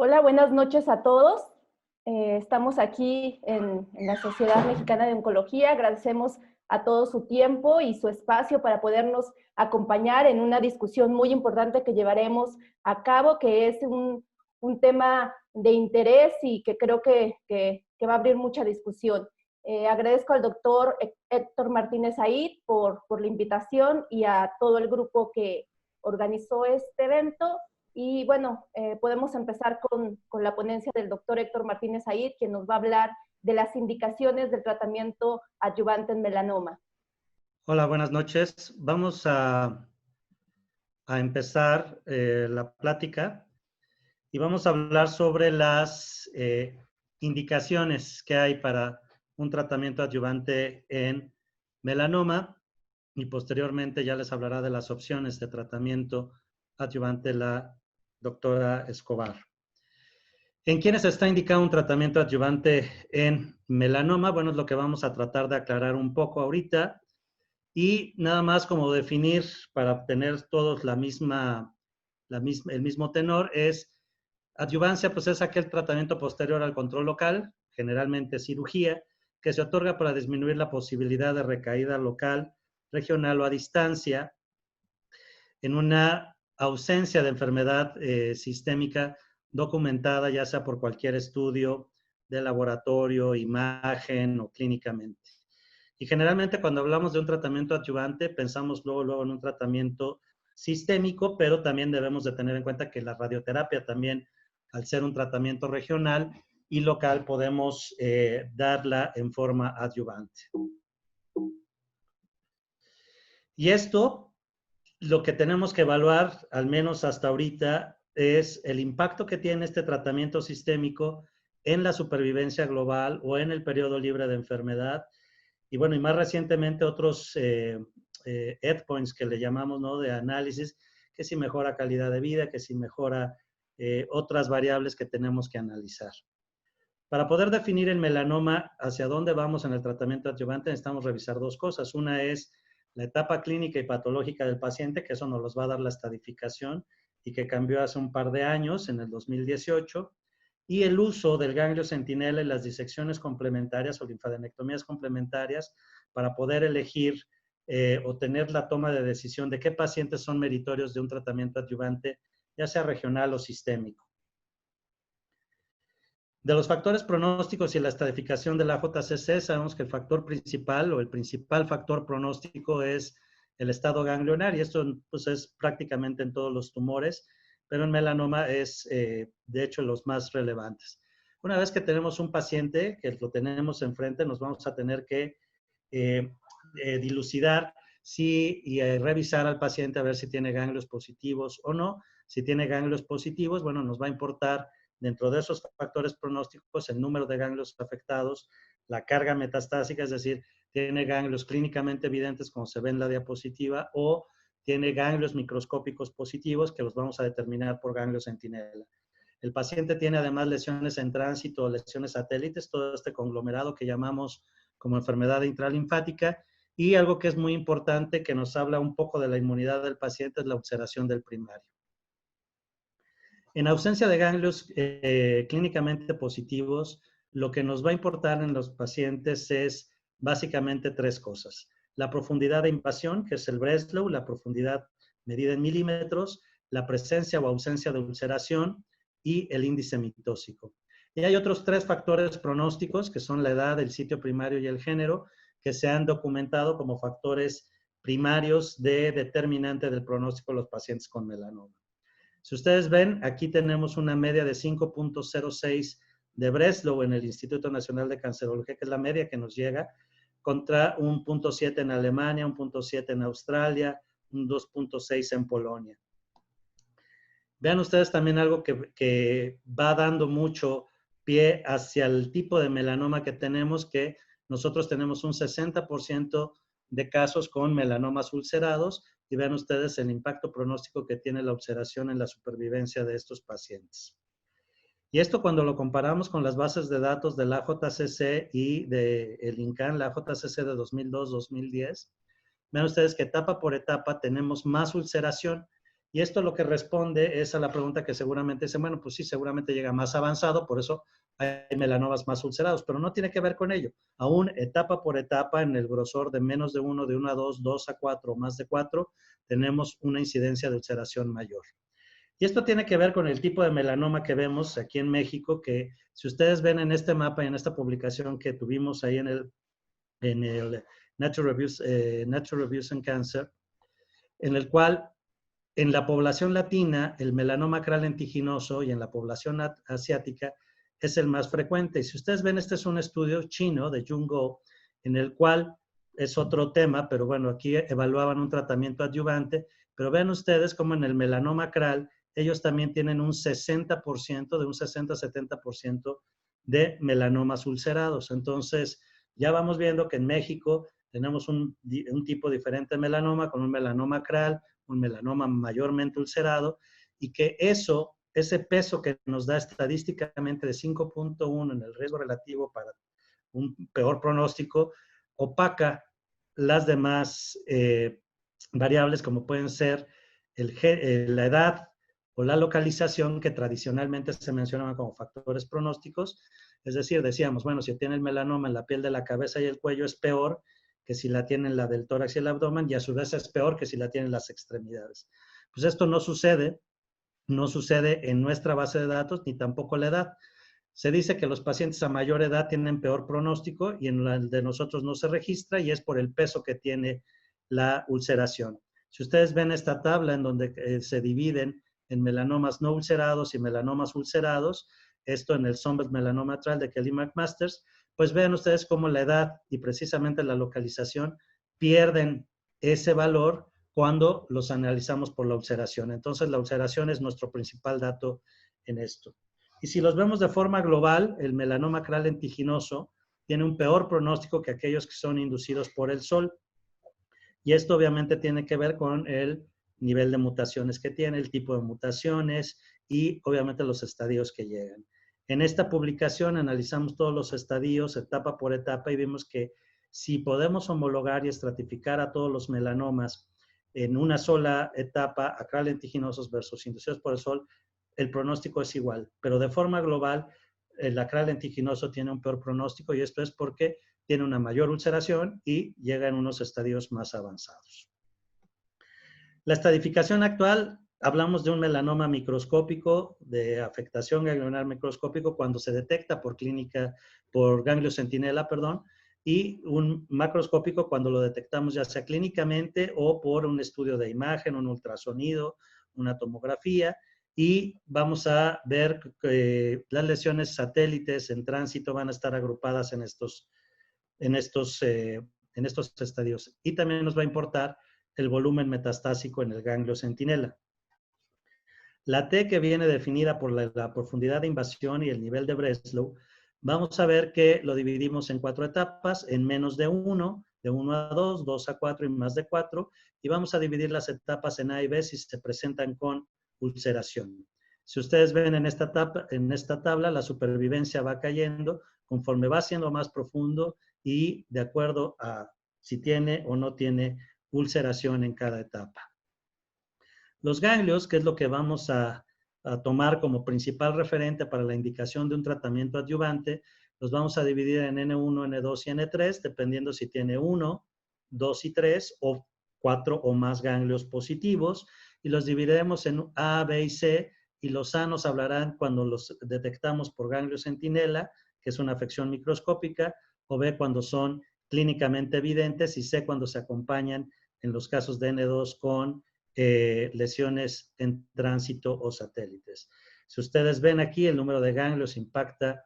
Hola, buenas noches a todos. Estamos aquí en la Sociedad Mexicana de Oncología. Agradecemos a todos su tiempo y su espacio para podernos acompañar en una discusión muy importante que llevaremos a cabo, que es un tema de interés y que creo que va a abrir mucha discusión. Agradezco al doctor Héctor Martínez Aid por la invitación y a todo el grupo que organizó este evento. Y bueno, podemos empezar con la ponencia del doctor Héctor Martínez Aid, quien nos va a hablar de las indicaciones del tratamiento adyuvante en melanoma. Hola, buenas noches. Vamos a empezar la plática y vamos a hablar sobre las indicaciones que hay para un tratamiento adyuvante en melanoma y posteriormente ya les hablará de las opciones de tratamiento adyuvante la doctora Escobar. ¿En quiénes está indicado un tratamiento adyuvante en melanoma? Bueno, es lo que vamos a tratar de aclarar un poco ahorita. Y nada más como definir para tener todos el mismo tenor es adyuvancia, pues es aquel tratamiento posterior al control local, generalmente cirugía, que se otorga para disminuir la posibilidad de recaída local, regional o a distancia en una ausencia de enfermedad sistémica documentada, ya sea por cualquier estudio de laboratorio, imagen o clínicamente. Y generalmente cuando hablamos de un tratamiento adyuvante, pensamos luego en un tratamiento sistémico, pero también debemos de tener en cuenta que la radioterapia también, al ser un tratamiento regional y local, podemos darla en forma adyuvante. Y esto, lo que tenemos que evaluar, al menos hasta ahorita, es el impacto que tiene este tratamiento sistémico en la supervivencia global o en el periodo libre de enfermedad. Y bueno, y más recientemente otros endpoints que le llamamos, ¿no? De análisis, que si mejora calidad de vida, que si mejora otras variables que tenemos que analizar. Para poder definir el melanoma, hacia dónde vamos en el tratamiento adyuvante, necesitamos revisar dos cosas. Una es la etapa clínica y patológica del paciente, que eso nos los va a dar la estadificación y que cambió hace un par de años, en el 2018. Y el uso del ganglio centinela y las disecciones complementarias o linfadenectomías complementarias para poder elegir o tener la toma de decisión de qué pacientes son meritorios de un tratamiento adyuvante, ya sea regional o sistémico. De los factores pronósticos y la estratificación de la JCC, sabemos que el factor principal o el principal factor pronóstico es el estado ganglionar, y esto pues, es prácticamente en todos los tumores, pero en melanoma es, de hecho, los más relevantes. Una vez que tenemos un paciente, que lo tenemos enfrente, nos vamos a tener que dilucidar y revisar al paciente a ver si tiene ganglios positivos o no. Si tiene ganglios positivos, bueno, nos va a importar dentro de esos factores pronósticos el número de ganglios afectados, la carga metastásica, es decir, tiene ganglios clínicamente evidentes como se ve en la diapositiva o tiene ganglios microscópicos positivos que los vamos a determinar por ganglio centinela. El paciente tiene además lesiones en tránsito, lesiones satélites, todo este conglomerado que llamamos como enfermedad intralinfática, y algo que es muy importante que nos habla un poco de la inmunidad del paciente es la ulceración del primario. En ausencia de ganglios clínicamente positivos, lo que nos va a importar en los pacientes es básicamente tres cosas. La profundidad de invasión, que es el Breslow, la profundidad medida en milímetros, la presencia o ausencia de ulceración y el índice mitóxico. Y hay otros tres factores pronósticos, que son la edad, el sitio primario y el género, que se han documentado como factores primarios de determinante del pronóstico de los pacientes con melanoma. Si ustedes ven, aquí tenemos una media de 5.06 de Breslow en el Instituto Nacional de Cancerología, que es la media que nos llega, contra un 0.7 en Alemania, un 0.7 en Australia, un 2.6 en Polonia. Vean ustedes también algo que va dando mucho pie hacia el tipo de melanoma que tenemos, que nosotros tenemos un 60% de casos con melanomas ulcerados, y vean ustedes el impacto pronóstico que tiene la ulceración en la supervivencia de estos pacientes. Y esto cuando lo comparamos con las bases de datos de la JCC y del INCAN, la JCC de 2002-2010, vean ustedes que etapa por etapa tenemos más ulceración, Y esto lo que responde es a la pregunta que seguramente dicen, bueno, pues sí, seguramente llega más avanzado, por eso hay melanomas más ulcerados, pero no tiene que ver con ello. Aún etapa por etapa, en el grosor de menos de 1, de 1 a 2, 2 a 4 o más de 4, tenemos una incidencia de ulceración mayor. Y esto tiene que ver con el tipo de melanoma que vemos aquí en México, que si ustedes ven en este mapa y en esta publicación que tuvimos ahí en el Nature Reviews in Cancer, en el cual en la población latina el melanoma acral lentiginoso y en la población asiática es el más frecuente. Y si ustedes ven, este es un estudio chino de Jungo, en el cual es otro tema, pero bueno, aquí evaluaban un tratamiento adyuvante, pero vean ustedes cómo en el melanoma acral ellos también tienen un 60%, de un 60-70% de melanomas ulcerados. Entonces, ya vamos viendo que en México tenemos un tipo diferente de melanoma, con un melanoma acral, un melanoma mayormente ulcerado, y que ese peso que nos da estadísticamente de 5.1 en el riesgo relativo para un peor pronóstico, opaca las demás variables como pueden ser la edad o la localización, que tradicionalmente se mencionaban como factores pronósticos. Es decir, decíamos, bueno, si tiene el melanoma en la piel de la cabeza y el cuello es peor que si la tienen la del tórax y el abdomen, y a su vez es peor que si la tienen las extremidades. Pues esto no sucede en nuestra base de datos, ni tampoco la edad. Se dice que los pacientes a mayor edad tienen peor pronóstico y en el de nosotros no se registra, y es por el peso que tiene la ulceración. Si ustedes ven esta tabla en donde se dividen en melanomas no ulcerados y melanomas ulcerados, esto en el Summit Melanoma Trial de Kelly McMasters, pues vean ustedes cómo la edad y precisamente la localización pierden ese valor cuando los analizamos por la ulceración. Entonces, la ulceración es nuestro principal dato en esto. Y si los vemos de forma global, el melanoma acral lentiginoso tiene un peor pronóstico que aquellos que son inducidos por el sol. Y esto obviamente tiene que ver con el nivel de mutaciones que tiene, el tipo de mutaciones y obviamente los estadios que llegan. En esta publicación analizamos todos los estadios etapa por etapa y vimos que si podemos homologar y estratificar a todos los melanomas en una sola etapa, acral lentiginosos versus inducidos por el sol, el pronóstico es igual, pero de forma global el acral lentiginoso tiene un peor pronóstico, y esto es porque tiene una mayor ulceración y llega en unos estadios más avanzados. La estadificación actual, hablamos de un melanoma microscópico, de afectación ganglionar microscópico, cuando se detecta por ganglio centinela, y un macroscópico cuando lo detectamos ya sea clínicamente o por un estudio de imagen, un ultrasonido, una tomografía, y vamos a ver que las lesiones satélites en tránsito van a estar agrupadas en estos estadios. Y también nos va a importar el volumen metastásico en el ganglio centinela. La T, que viene definida por la profundidad de invasión y el nivel de Breslow, vamos a ver que lo dividimos en 4 etapas, en menos de 1, de 1 a 2, 2 a 4 y más de 4, y vamos a dividir las etapas en A y B si se presentan con ulceración. Si ustedes ven en esta tabla, la supervivencia va cayendo conforme va siendo más profundo y de acuerdo a si tiene o no tiene ulceración en cada etapa. Los ganglios, que es lo que vamos a tomar como principal referente para la indicación de un tratamiento adyuvante, los vamos a dividir en N1, N2 y N3, dependiendo si tiene 1, 2 y 3 o 4 o más ganglios positivos, y los dividiremos en A, B y C, y los A nos hablarán cuando los detectamos por ganglio centinela, que es una afección microscópica, o B cuando son clínicamente evidentes, y C cuando se acompañan en los casos de N2 con lesiones en tránsito o satélites. Si ustedes ven aquí, el número de ganglios impacta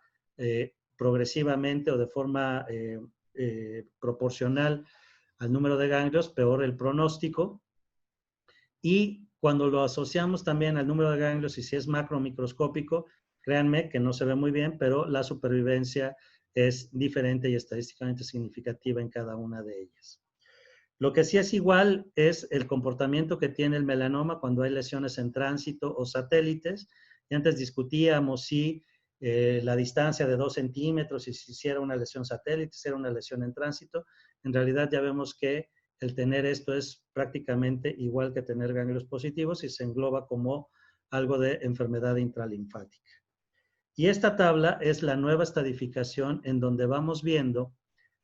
progresivamente o de forma proporcional al número de ganglios, peor el pronóstico. Y cuando lo asociamos también al número de ganglios, y si es macromicroscópico, créanme que no se ve muy bien, pero la supervivencia es diferente y estadísticamente significativa en cada una de ellas. Lo que sí es igual es el comportamiento que tiene el melanoma cuando hay lesiones en tránsito o satélites. Y antes discutíamos si la distancia de 2 centímetros, y si era una lesión satélite, si era una lesión en tránsito. En realidad ya vemos que el tener esto es prácticamente igual que tener ganglios positivos y se engloba como algo de enfermedad intralinfática. Y esta tabla es la nueva estadificación en donde vamos viendo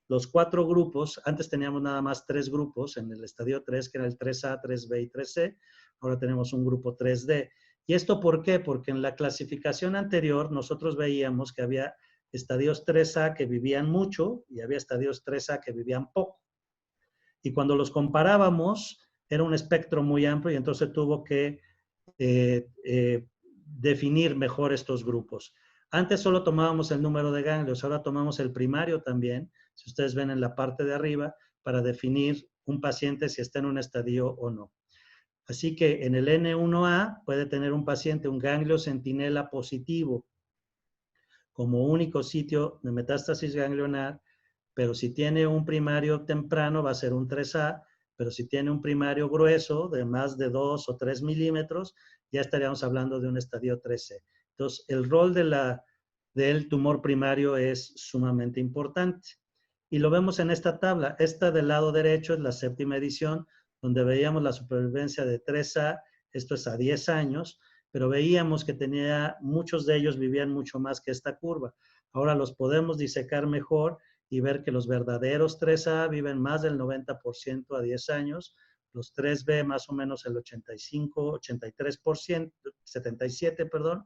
los 4 grupos. Antes teníamos nada más 3 grupos en el estadio 3, que era el 3A, 3B y 3C. Ahora tenemos un grupo 3D. ¿Y esto por qué? Porque en la clasificación anterior nosotros veíamos que había estadios 3A que vivían mucho y había estadios 3A que vivían poco. Y cuando los comparábamos, era un espectro muy amplio y entonces tuvo que definir mejor estos grupos. Antes solo tomábamos el número de ganglios, ahora tomamos el primario también, si ustedes ven en la parte de arriba, para definir un paciente si está en un estadio o no. Así que en el N1A puede tener un paciente un ganglio centinela positivo como único sitio de metástasis ganglionar, pero si tiene un primario temprano va a ser un 3A, pero si tiene un primario grueso de más de 2 o 3 milímetros, ya estaríamos hablando de un estadio 3C. Entonces, el rol del tumor primario es sumamente importante. Y lo vemos en esta tabla. Esta del lado derecho es la 7ª edición, donde veíamos la supervivencia de 3A, esto es a 10 años, pero veíamos que muchos de ellos vivían mucho más que esta curva. Ahora los podemos disecar mejor y ver que los verdaderos 3A viven más del 90% a 10 años, los 3B más o menos el 85, 83%, 77, perdón,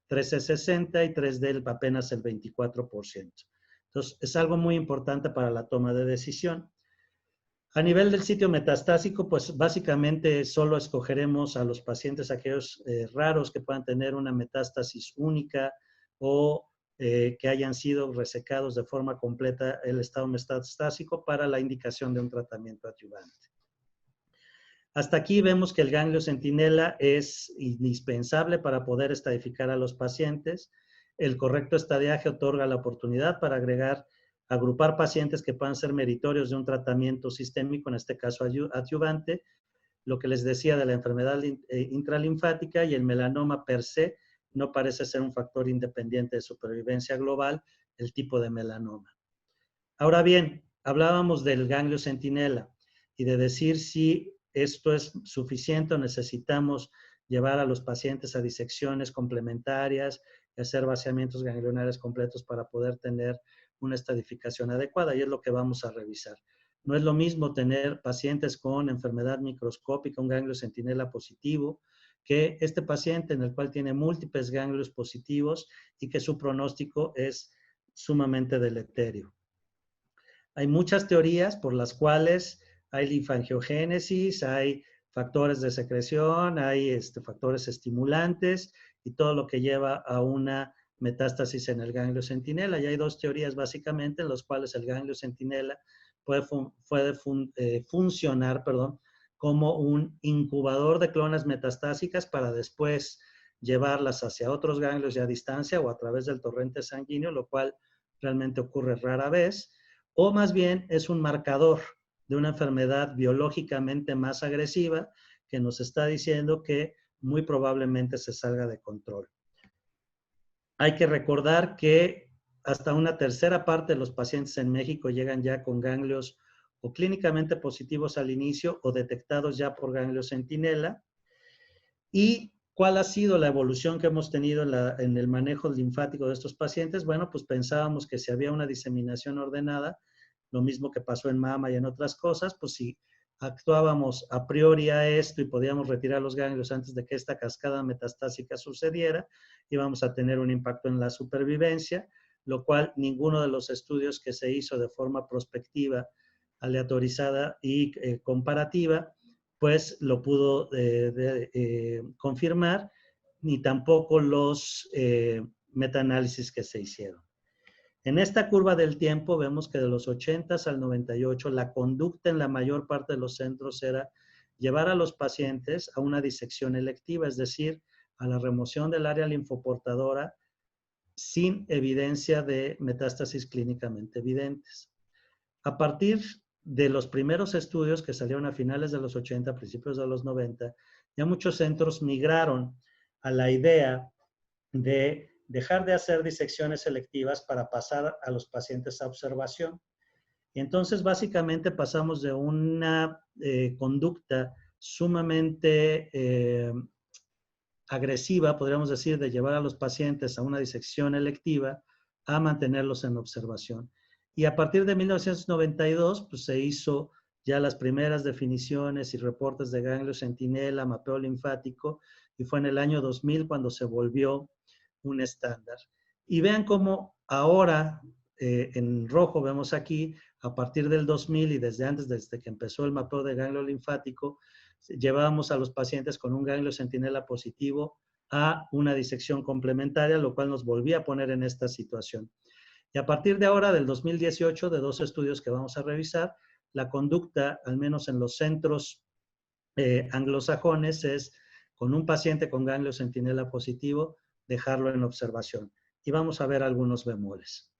3C 60 y 3D apenas el 24%. Entonces, es algo muy importante para la toma de decisión. A nivel del sitio metastásico, pues básicamente solo escogeremos a los pacientes, aquellos raros que puedan tener una metástasis única o que hayan sido resecados de forma completa el estado metastásico para la indicación de un tratamiento adyuvante. Hasta aquí vemos que el ganglio centinela es indispensable para poder estadificar a los pacientes. El correcto estadiaje otorga la oportunidad para agrupar pacientes que puedan ser meritorios de un tratamiento sistémico, en este caso adyuvante, lo que les decía de la enfermedad intralinfática y el melanoma per se no parece ser un factor independiente de supervivencia global, el tipo de melanoma. Ahora bien, hablábamos del ganglio centinela y de decir si esto es suficiente o necesitamos llevar a los pacientes a disecciones complementarias y hacer vaciamientos ganglionares completos para poder tener una estadificación adecuada, y es lo que vamos a revisar. No es lo mismo tener pacientes con enfermedad microscópica, un ganglio centinela positivo, que este paciente en el cual tiene múltiples ganglios positivos y que su pronóstico es sumamente deleterio. Hay muchas teorías por las cuales hay linfangiogénesis, hay factores de secreción, hay factores estimulantes y todo lo que lleva a una metástasis en el ganglio centinela. Y hay 2 teorías básicamente en las cuales el ganglio centinela puede funcionar como un incubador de clonas metastásicas para después llevarlas hacia otros ganglios ya a distancia o a través del torrente sanguíneo, lo cual realmente ocurre rara vez, o más bien es un marcador de una enfermedad biológicamente más agresiva que nos está diciendo que muy probablemente se salga de control. Hay que recordar que hasta una tercera parte de los pacientes en México llegan ya con ganglios o clínicamente positivos al inicio o detectados ya por ganglio centinela. ¿Y cuál ha sido la evolución que hemos tenido en el manejo linfático de estos pacientes? Bueno, pues pensábamos que si había una diseminación ordenada, lo mismo que pasó en mama y en otras cosas, pues si actuábamos a priori a esto y podíamos retirar los ganglios antes de que esta cascada metastásica sucediera, íbamos a tener un impacto en la supervivencia, lo cual ninguno de los estudios que se hizo de forma prospectiva, aleatorizada y comparativa, pues lo pudo confirmar, ni tampoco los metaanálisis que se hicieron. En esta curva del tiempo vemos que de los 80s al 98, la conducta en la mayor parte de los centros era llevar a los pacientes a una disección electiva, es decir, a la remoción del área linfoportadora sin evidencia de metástasis clínicamente evidentes. A partir de los primeros estudios que salieron a finales de los 80, principios de los 90, ya muchos centros migraron a la idea de dejar de hacer disecciones selectivas para pasar a los pacientes a observación. Y entonces básicamente pasamos de una conducta sumamente agresiva, podríamos decir, de llevar a los pacientes a una disección electiva, a mantenerlos en observación. Y a partir de 1992, pues se hizo ya las primeras definiciones y reportes de ganglio centinela, mapeo linfático, y fue en el año 2000 cuando se volvió un estándar. Y vean cómo ahora, en rojo vemos aquí, a partir del 2000 y desde antes, desde que empezó el mapeo de ganglio linfático, llevábamos a los pacientes con un ganglio centinela positivo a una disección complementaria, lo cual nos volvía a poner en esta situación. Y a partir de ahora, del 2018, de 2 estudios que vamos a revisar, la conducta, al menos en los centros anglosajones, es con un paciente con ganglio centinela positivo, dejarlo en observación. Y vamos a ver algunos bemoles.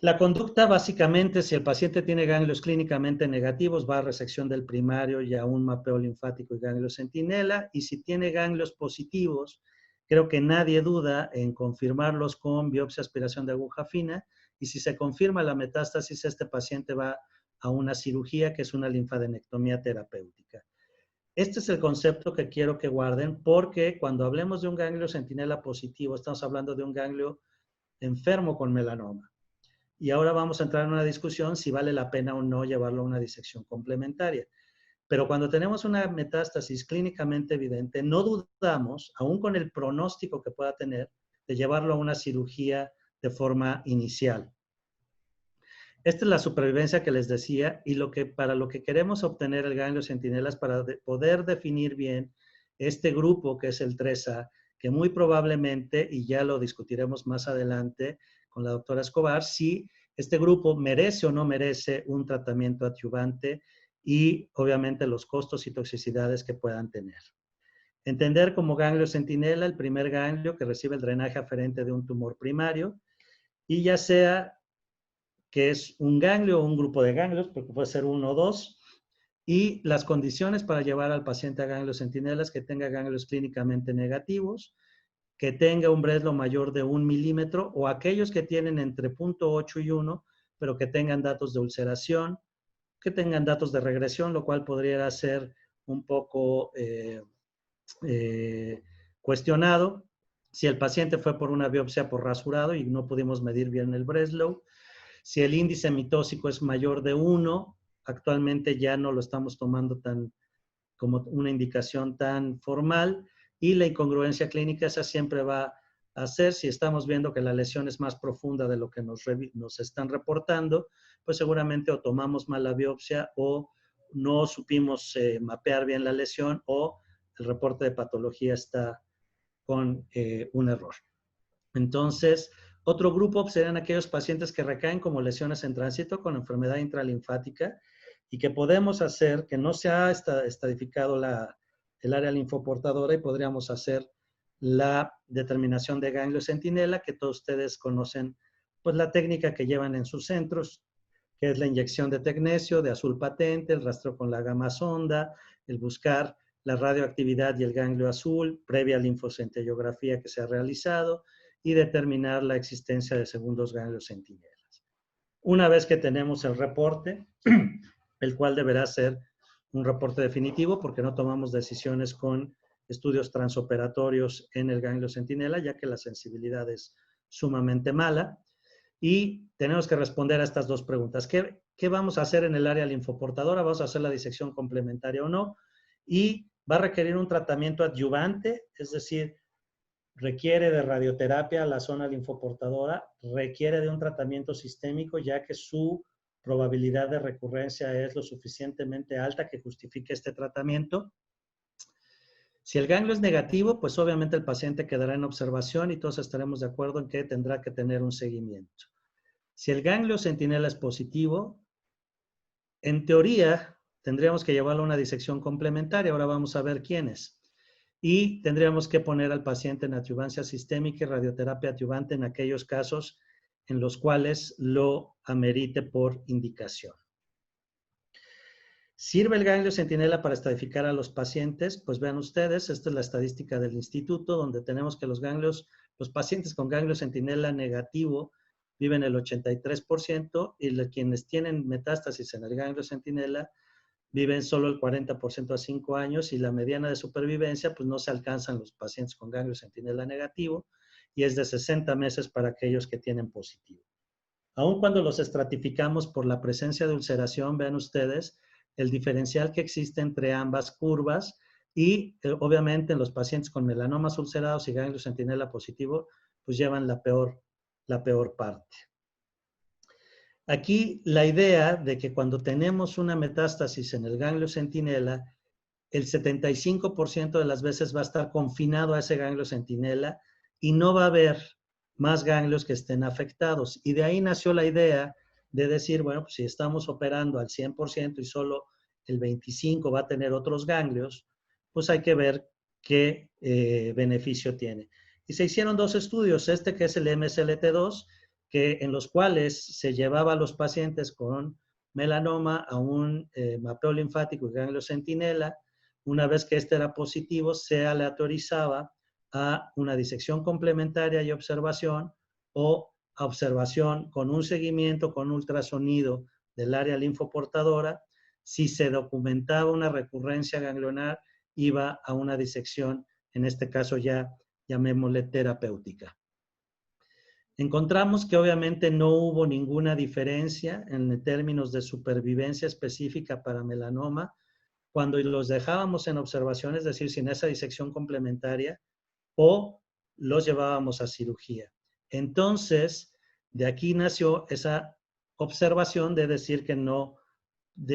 La conducta, básicamente, si el paciente tiene ganglios clínicamente negativos, va a resección del primario y a un mapeo linfático y ganglio centinela. Y si tiene ganglios positivos, creo que nadie duda en confirmarlos con biopsia aspiración de aguja fina. Y si se confirma la metástasis, este paciente va a una cirugía que es una linfadenectomía terapéutica. Este es el concepto que quiero que guarden, porque cuando hablemos de un ganglio centinela positivo, estamos hablando de un ganglio enfermo con melanoma. Y ahora vamos a entrar en una discusión si vale la pena o no llevarlo a una disección complementaria. Pero cuando tenemos una metástasis clínicamente evidente, no dudamos, aún con el pronóstico que pueda tener, de llevarlo a una cirugía de forma inicial. Esta es la supervivencia que les decía, y para lo que queremos obtener el ganglio centinela es para poder definir bien este grupo que es el 3A, que muy probablemente, y ya lo discutiremos más adelante con la doctora Escobar, si este grupo merece o no merece un tratamiento adyuvante y obviamente los costos y toxicidades que puedan tener. Entender como ganglio centinela el primer ganglio que recibe el drenaje aferente de un tumor primario, y ya sea que es un ganglio o un grupo de ganglios, porque puede ser 1 o 2, y las condiciones para llevar al paciente a ganglios centinelas, que tenga ganglios clínicamente negativos, que tenga un Breslow mayor de 1 milímetro, o aquellos que tienen entre 0.8 y 1, pero que tengan datos de ulceración, que tengan datos de regresión, lo cual podría ser un poco cuestionado. Si el paciente fue por una biopsia por rasurado y no pudimos medir bien el Breslow, si el índice mitóxico es mayor de 1, actualmente ya no lo estamos tomando como una indicación tan formal, y la incongruencia clínica esa siempre va a ser, si estamos viendo que la lesión es más profunda de lo que nos están reportando, pues seguramente o tomamos mal la biopsia o no supimos mapear bien la lesión, o el reporte de patología está con un error. Entonces, otro grupo serían aquellos pacientes que recaen como lesiones en tránsito con enfermedad intralinfática y que podemos hacer, que no se ha estadificado el área linfoportadora, y podríamos hacer la determinación de ganglio centinela, que todos ustedes conocen, pues la técnica que llevan en sus centros, que es la inyección de tecnecio, de azul patente, el rastreo con la gama sonda, el buscar la radioactividad y el ganglio azul, previa linfocentellografía que se ha realizado, y determinar la existencia de segundos ganglios centinelas. Una vez que tenemos el reporte, el cual deberá ser un reporte definitivo, porque no tomamos decisiones con estudios transoperatorios en el ganglio centinela, ya que la sensibilidad es sumamente mala, y tenemos que responder a estas 2 preguntas. ¿Qué vamos a hacer en el área linfoportadora? ¿Vamos a hacer la disección complementaria o no? Y va a requerir un tratamiento adyuvante, es decir, requiere de radioterapia la zona linfoportadora, requiere de un tratamiento sistémico, ya que su probabilidad de recurrencia es lo suficientemente alta que justifique este tratamiento. Si el ganglio es negativo, pues obviamente el paciente quedará en observación y todos estaremos de acuerdo en que tendrá que tener un seguimiento. Si el ganglio centinela es positivo, en teoría tendríamos que llevarlo a una disección complementaria. Ahora vamos a ver quiénes. Y tendríamos que poner al paciente en adyuvancia sistémica y radioterapia adyuvante en aquellos casos en los cuales lo amerite por indicación. ¿Sirve el ganglio centinela para estratificar a los pacientes? Pues vean ustedes, esta es la estadística del instituto, donde tenemos que los pacientes con ganglio centinela negativo viven el 83% y quienes tienen metástasis en el ganglio centinela viven solo el 40% a 5 años y la mediana de supervivencia pues no se alcanzan los pacientes con ganglio centinela negativo y es de 60 meses para aquellos que tienen positivo. Aun cuando los estratificamos por la presencia de ulceración, vean ustedes el diferencial que existe entre ambas curvas y obviamente en los pacientes con melanomas ulcerados y ganglio centinela positivo pues llevan la peor parte. Aquí la idea de que cuando tenemos una metástasis en el ganglio centinela, el 75% de las veces va a estar confinado a ese ganglio centinela y no va a haber más ganglios que estén afectados. Y de ahí nació la idea de decir, bueno, pues si estamos operando al 100% y solo el 25% va a tener otros ganglios, pues hay que ver qué beneficio tiene. Y se hicieron 2 estudios, este que es el MSLT2, en los cuales se llevaba a los pacientes con melanoma a un mapeo linfático y ganglio centinela. Una vez que este era positivo, se aleatorizaba a una disección complementaria y observación o a observación con un seguimiento con ultrasonido del área linfoportadora. Si se documentaba una recurrencia ganglionar, iba a una disección, en este caso ya llamémosle terapéutica. Encontramos que obviamente no hubo ninguna diferencia en términos de supervivencia específica para melanoma cuando los dejábamos en observación, es decir, sin esa disección complementaria, o los llevábamos a cirugía. Entonces, de aquí nació esa observación de decir que no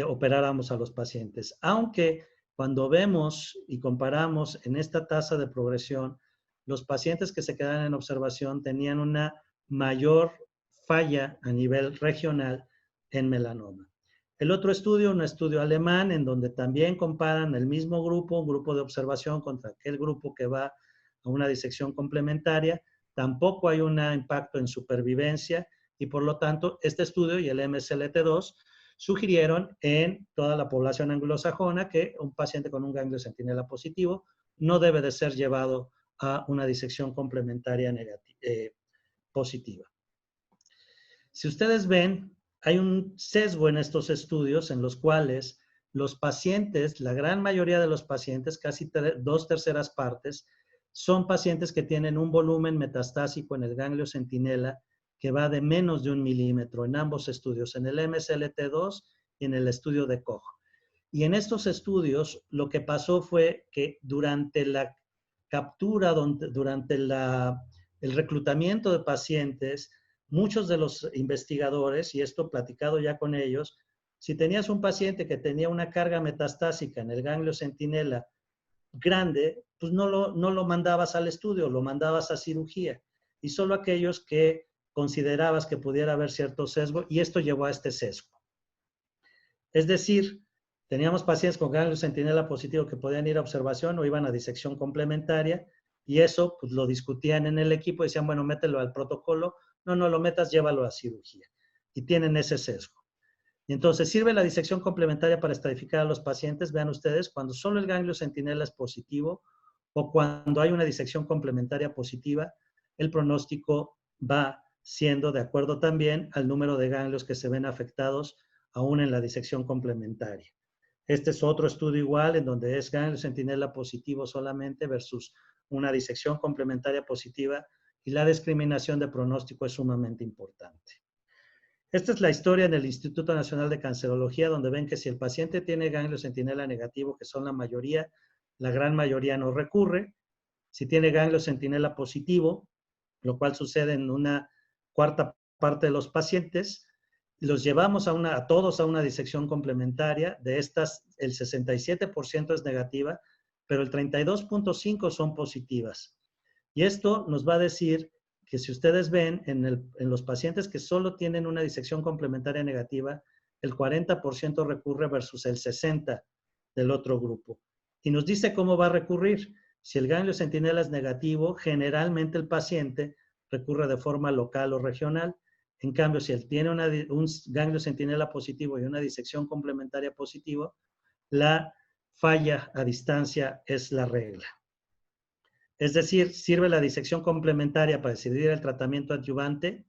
operáramos a los pacientes. Aunque cuando vemos y comparamos en esta tasa de progresión, los pacientes que se quedan en observación tenían una mayor falla a nivel regional en melanoma. El otro estudio, un estudio alemán, en donde también comparan el mismo grupo, un grupo de observación contra aquel grupo que va a una disección complementaria, tampoco hay un impacto en supervivencia y por lo tanto este estudio y el MSLT2 sugirieron en toda la población anglosajona que un paciente con un ganglio centinela positivo no debe de ser llevado a una disección complementaria positiva. Si ustedes ven, hay un sesgo en estos estudios en los cuales los pacientes, la gran mayoría de los pacientes, casi 2/3 partes, son pacientes que tienen un volumen metastásico en el ganglio centinela que va de menos de 1 milímetro en ambos estudios, en el MSLT2 y en el estudio de Koch. Y en estos estudios lo que pasó fue que durante la captura, durante el reclutamiento de pacientes, muchos de los investigadores, y esto platicado ya con ellos, si tenías un paciente que tenía una carga metastásica en el ganglio centinela grande, pues no lo mandabas al estudio, lo mandabas a cirugía. Y solo aquellos que considerabas que pudiera haber cierto sesgo, y esto llevó a este sesgo. Es decir, teníamos pacientes con ganglio centinela positivo que podían ir a observación o iban a disección complementaria, y eso pues lo discutían en el equipo y decían, bueno, mételo al protocolo, no lo metas, llévalo a cirugía. Y tienen ese sesgo. Y entonces, ¿sirve la disección complementaria para estratificar a los pacientes? Vean ustedes, cuando solo el ganglio centinela es positivo o cuando hay una disección complementaria positiva, el pronóstico va siendo de acuerdo también al número de ganglios que se ven afectados aún en la disección complementaria. Este es otro estudio igual en donde es ganglio centinela positivo solamente versus una disección complementaria positiva y la discriminación de pronóstico es sumamente importante. Esta es la historia en el Instituto Nacional de Cancerología, donde ven que si el paciente tiene ganglio centinela negativo, que son la mayoría, la gran mayoría no recurre. Si tiene ganglio centinela positivo, lo cual sucede en una cuarta parte de los pacientes, los llevamos a todos a una disección complementaria. De estas, el 67% es negativa, pero el 32.5% son positivas. Y esto nos va a decir que si ustedes ven en los pacientes que solo tienen una disección complementaria negativa, el 40% recurre versus el 60% del otro grupo. Y nos dice cómo va a recurrir. Si el ganglio centinela es negativo, generalmente el paciente recurre de forma local o regional. En cambio, si él tiene un ganglio centinela positivo y una disección complementaria positiva, la falla a distancia es la regla. Es decir, sirve la disección complementaria para decidir el tratamiento adyuvante,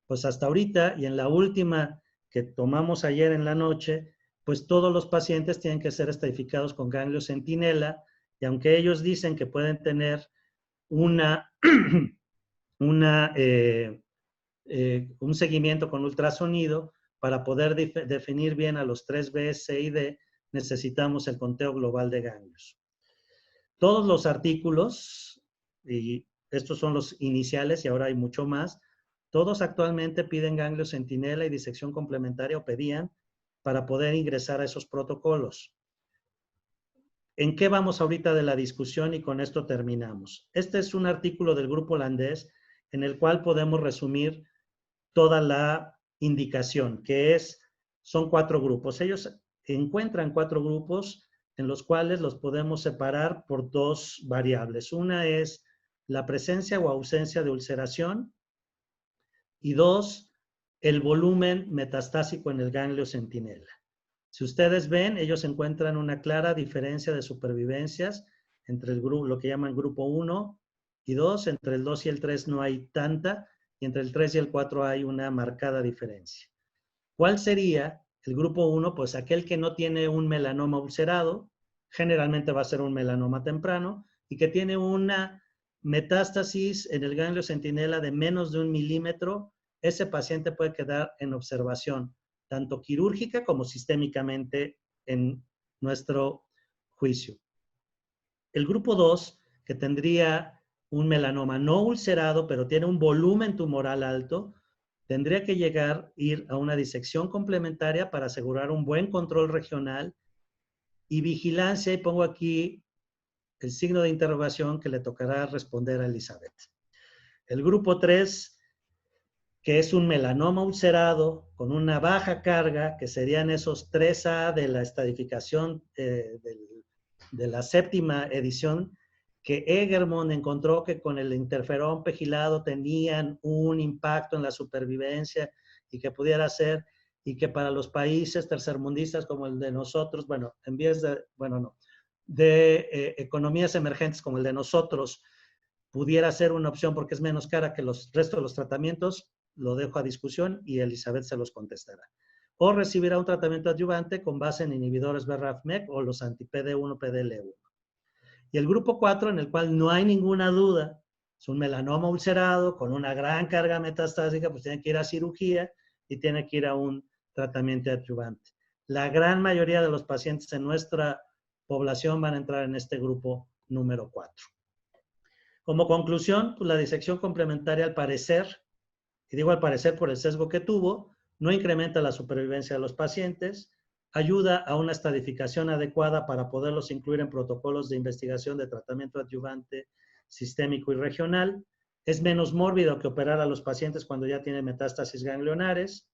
Pues hasta ahorita y en la última que tomamos ayer en la noche, pues todos los pacientes tienen que ser estratificados con ganglio centinela, y aunque ellos dicen que pueden tener una, un seguimiento con ultrasonido, para poder definir bien a los 3B, C y D, necesitamos el conteo global de ganglios. Todos los artículos, y estos son los iniciales y ahora hay mucho más, todos actualmente piden ganglio centinela y disección complementaria o pedían para poder ingresar a esos protocolos. ¿En qué vamos ahorita de la discusión? Y con esto terminamos. Este es un artículo del grupo holandés en el cual podemos resumir toda la indicación, que son 4 grupos. Ellos encuentran 4 grupos en los cuales los podemos separar por 2 variables. Una es la presencia o ausencia de ulceración, y 2, el volumen metastásico en el ganglio centinela. Si ustedes ven, ellos encuentran una clara diferencia de supervivencias entre el grupo, lo que llaman grupo 1 y 2, entre el 2 y el 3 no hay tanta, y entre el 3 y el 4 hay una marcada diferencia. ¿Cuál sería el grupo 1? Pues aquel que no tiene un melanoma ulcerado, generalmente va a ser un melanoma temprano, y que tiene una metástasis en el ganglio centinela de menos de 1 milímetro. Ese paciente puede quedar en observación, tanto quirúrgica como sistémicamente en nuestro juicio. El grupo 2, que tendría un melanoma no ulcerado, pero tiene un volumen tumoral alto, tendría que ir a una disección complementaria para asegurar un buen control regional y vigilancia, y pongo aquí el signo de interrogación que le tocará responder a Elizabeth. El grupo 3, que es un melanoma ulcerado con una baja carga, que serían esos 3A de la estadificación de la 7ª edición, que Egermont encontró que con el interferón pegilado tenían un impacto en la supervivencia y que pudiera ser, y que para los países tercermundistas como el de nosotros, bueno, en vías de, bueno, no, de economías emergentes como el de nosotros, pudiera ser una opción porque es menos cara que los restos de los tratamientos. Lo dejo a discusión y Elizabeth se los contestará. O recibirá un tratamiento adyuvante con base en inhibidores BRAF/MEK o los anti-PD1, PDL1. Y el grupo 4, en el cual no hay ninguna duda, es un melanoma ulcerado con una gran carga metastásica, pues tiene que ir a cirugía y tiene que ir a un tratamiento adyuvante. La gran mayoría de los pacientes en nuestra población van a entrar en este grupo número 4. Como conclusión, pues la disección complementaria, al parecer, y digo al parecer por el sesgo que tuvo, no incrementa la supervivencia de los pacientes, ayuda a una estadificación adecuada para poderlos incluir en protocolos de investigación de tratamiento adyuvante sistémico y regional, es menos mórbido que operar a los pacientes cuando ya tienen metástasis ganglionares.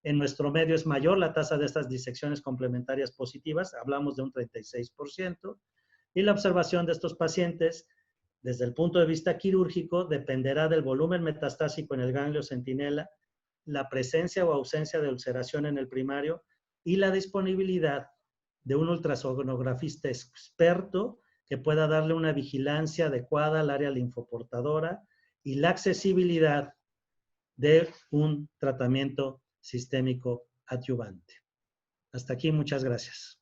En nuestro medio es mayor la tasa de estas disecciones complementarias positivas, hablamos de un 36%, y la observación de estos pacientes desde el punto de vista quirúrgico dependerá del volumen metastásico en el ganglio centinela, la presencia o ausencia de ulceración en el primario y la disponibilidad de un ultrasonografista experto que pueda darle una vigilancia adecuada al área linfoportadora y la accesibilidad de un tratamiento sistémico adyuvante. Hasta aquí, muchas gracias.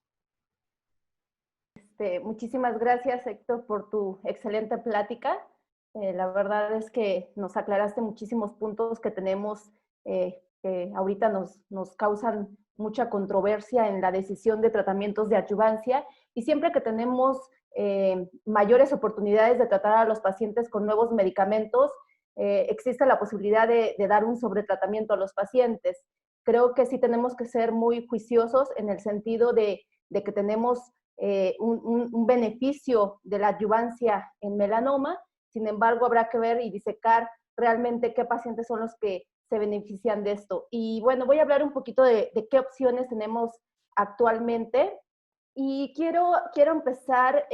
Muchísimas gracias, Héctor, por tu excelente plática. La verdad es que nos aclaraste muchísimos puntos que tenemos, que ahorita nos causan mucha controversia en la decisión de tratamientos de adyuvancia, y siempre que tenemos mayores oportunidades de tratar a los pacientes con nuevos medicamentos, existe la posibilidad de dar un sobretratamiento a los pacientes. Creo que sí tenemos que ser muy juiciosos en el sentido de que tenemos un beneficio de la adyuvancia en melanoma. Sin embargo, habrá que ver y disecar realmente qué pacientes son los que se benefician de esto. Y bueno, voy a hablar un poquito de qué opciones tenemos actualmente. Y quiero empezar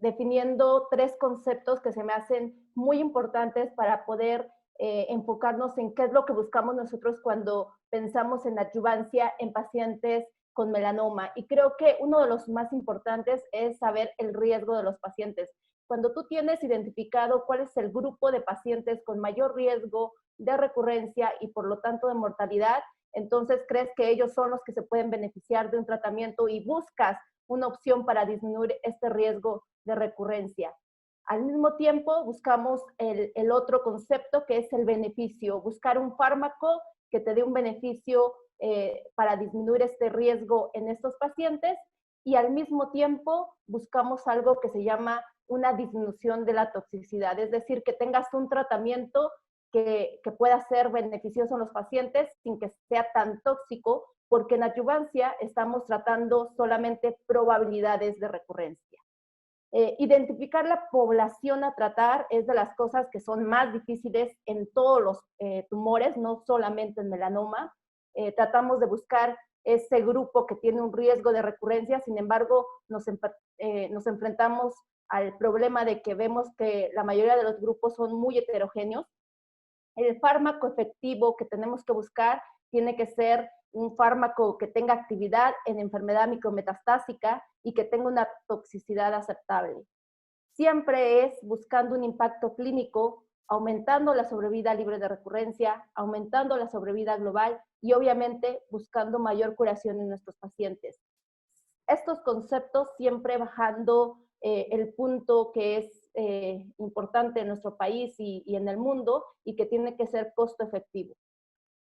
definiendo 3 conceptos que se me hacen muy importantes para poder enfocarnos en qué es lo que buscamos nosotros cuando pensamos en adyuvancia en pacientes con melanoma. Y creo que uno de los más importantes es saber el riesgo de los pacientes. Cuando tú tienes identificado cuál es el grupo de pacientes con mayor riesgo de recurrencia y por lo tanto de mortalidad, entonces crees que ellos son los que se pueden beneficiar de un tratamiento y buscas una opción para disminuir este riesgo de recurrencia. Al mismo tiempo, buscamos el otro concepto que es el beneficio, buscar un fármaco que te dé un beneficio para disminuir este riesgo en estos pacientes, y al mismo tiempo buscamos algo que se llama una disminución de la toxicidad, es decir, que tengas un tratamiento que pueda ser beneficioso en los pacientes sin que sea tan tóxico, porque en adyuvancia estamos tratando solamente probabilidades de recurrencia. Identificar la población a tratar es de las cosas que son más difíciles en todos los tumores, no solamente en melanoma. Tratamos de buscar ese grupo que tiene un riesgo de recurrencia, sin embargo, nos enfrentamos al problema de que vemos que la mayoría de los grupos son muy heterogéneos. El fármaco efectivo que tenemos que buscar tiene que ser un fármaco que tenga actividad en enfermedad micrometastásica y que tenga una toxicidad aceptable. Siempre es buscando un impacto clínico, aumentando la sobrevida libre de recurrencia, aumentando la sobrevida global y obviamente buscando mayor curación en nuestros pacientes. Estos conceptos siempre bajando el punto que es importante en nuestro país y en el mundo y que tiene que ser costo efectivo.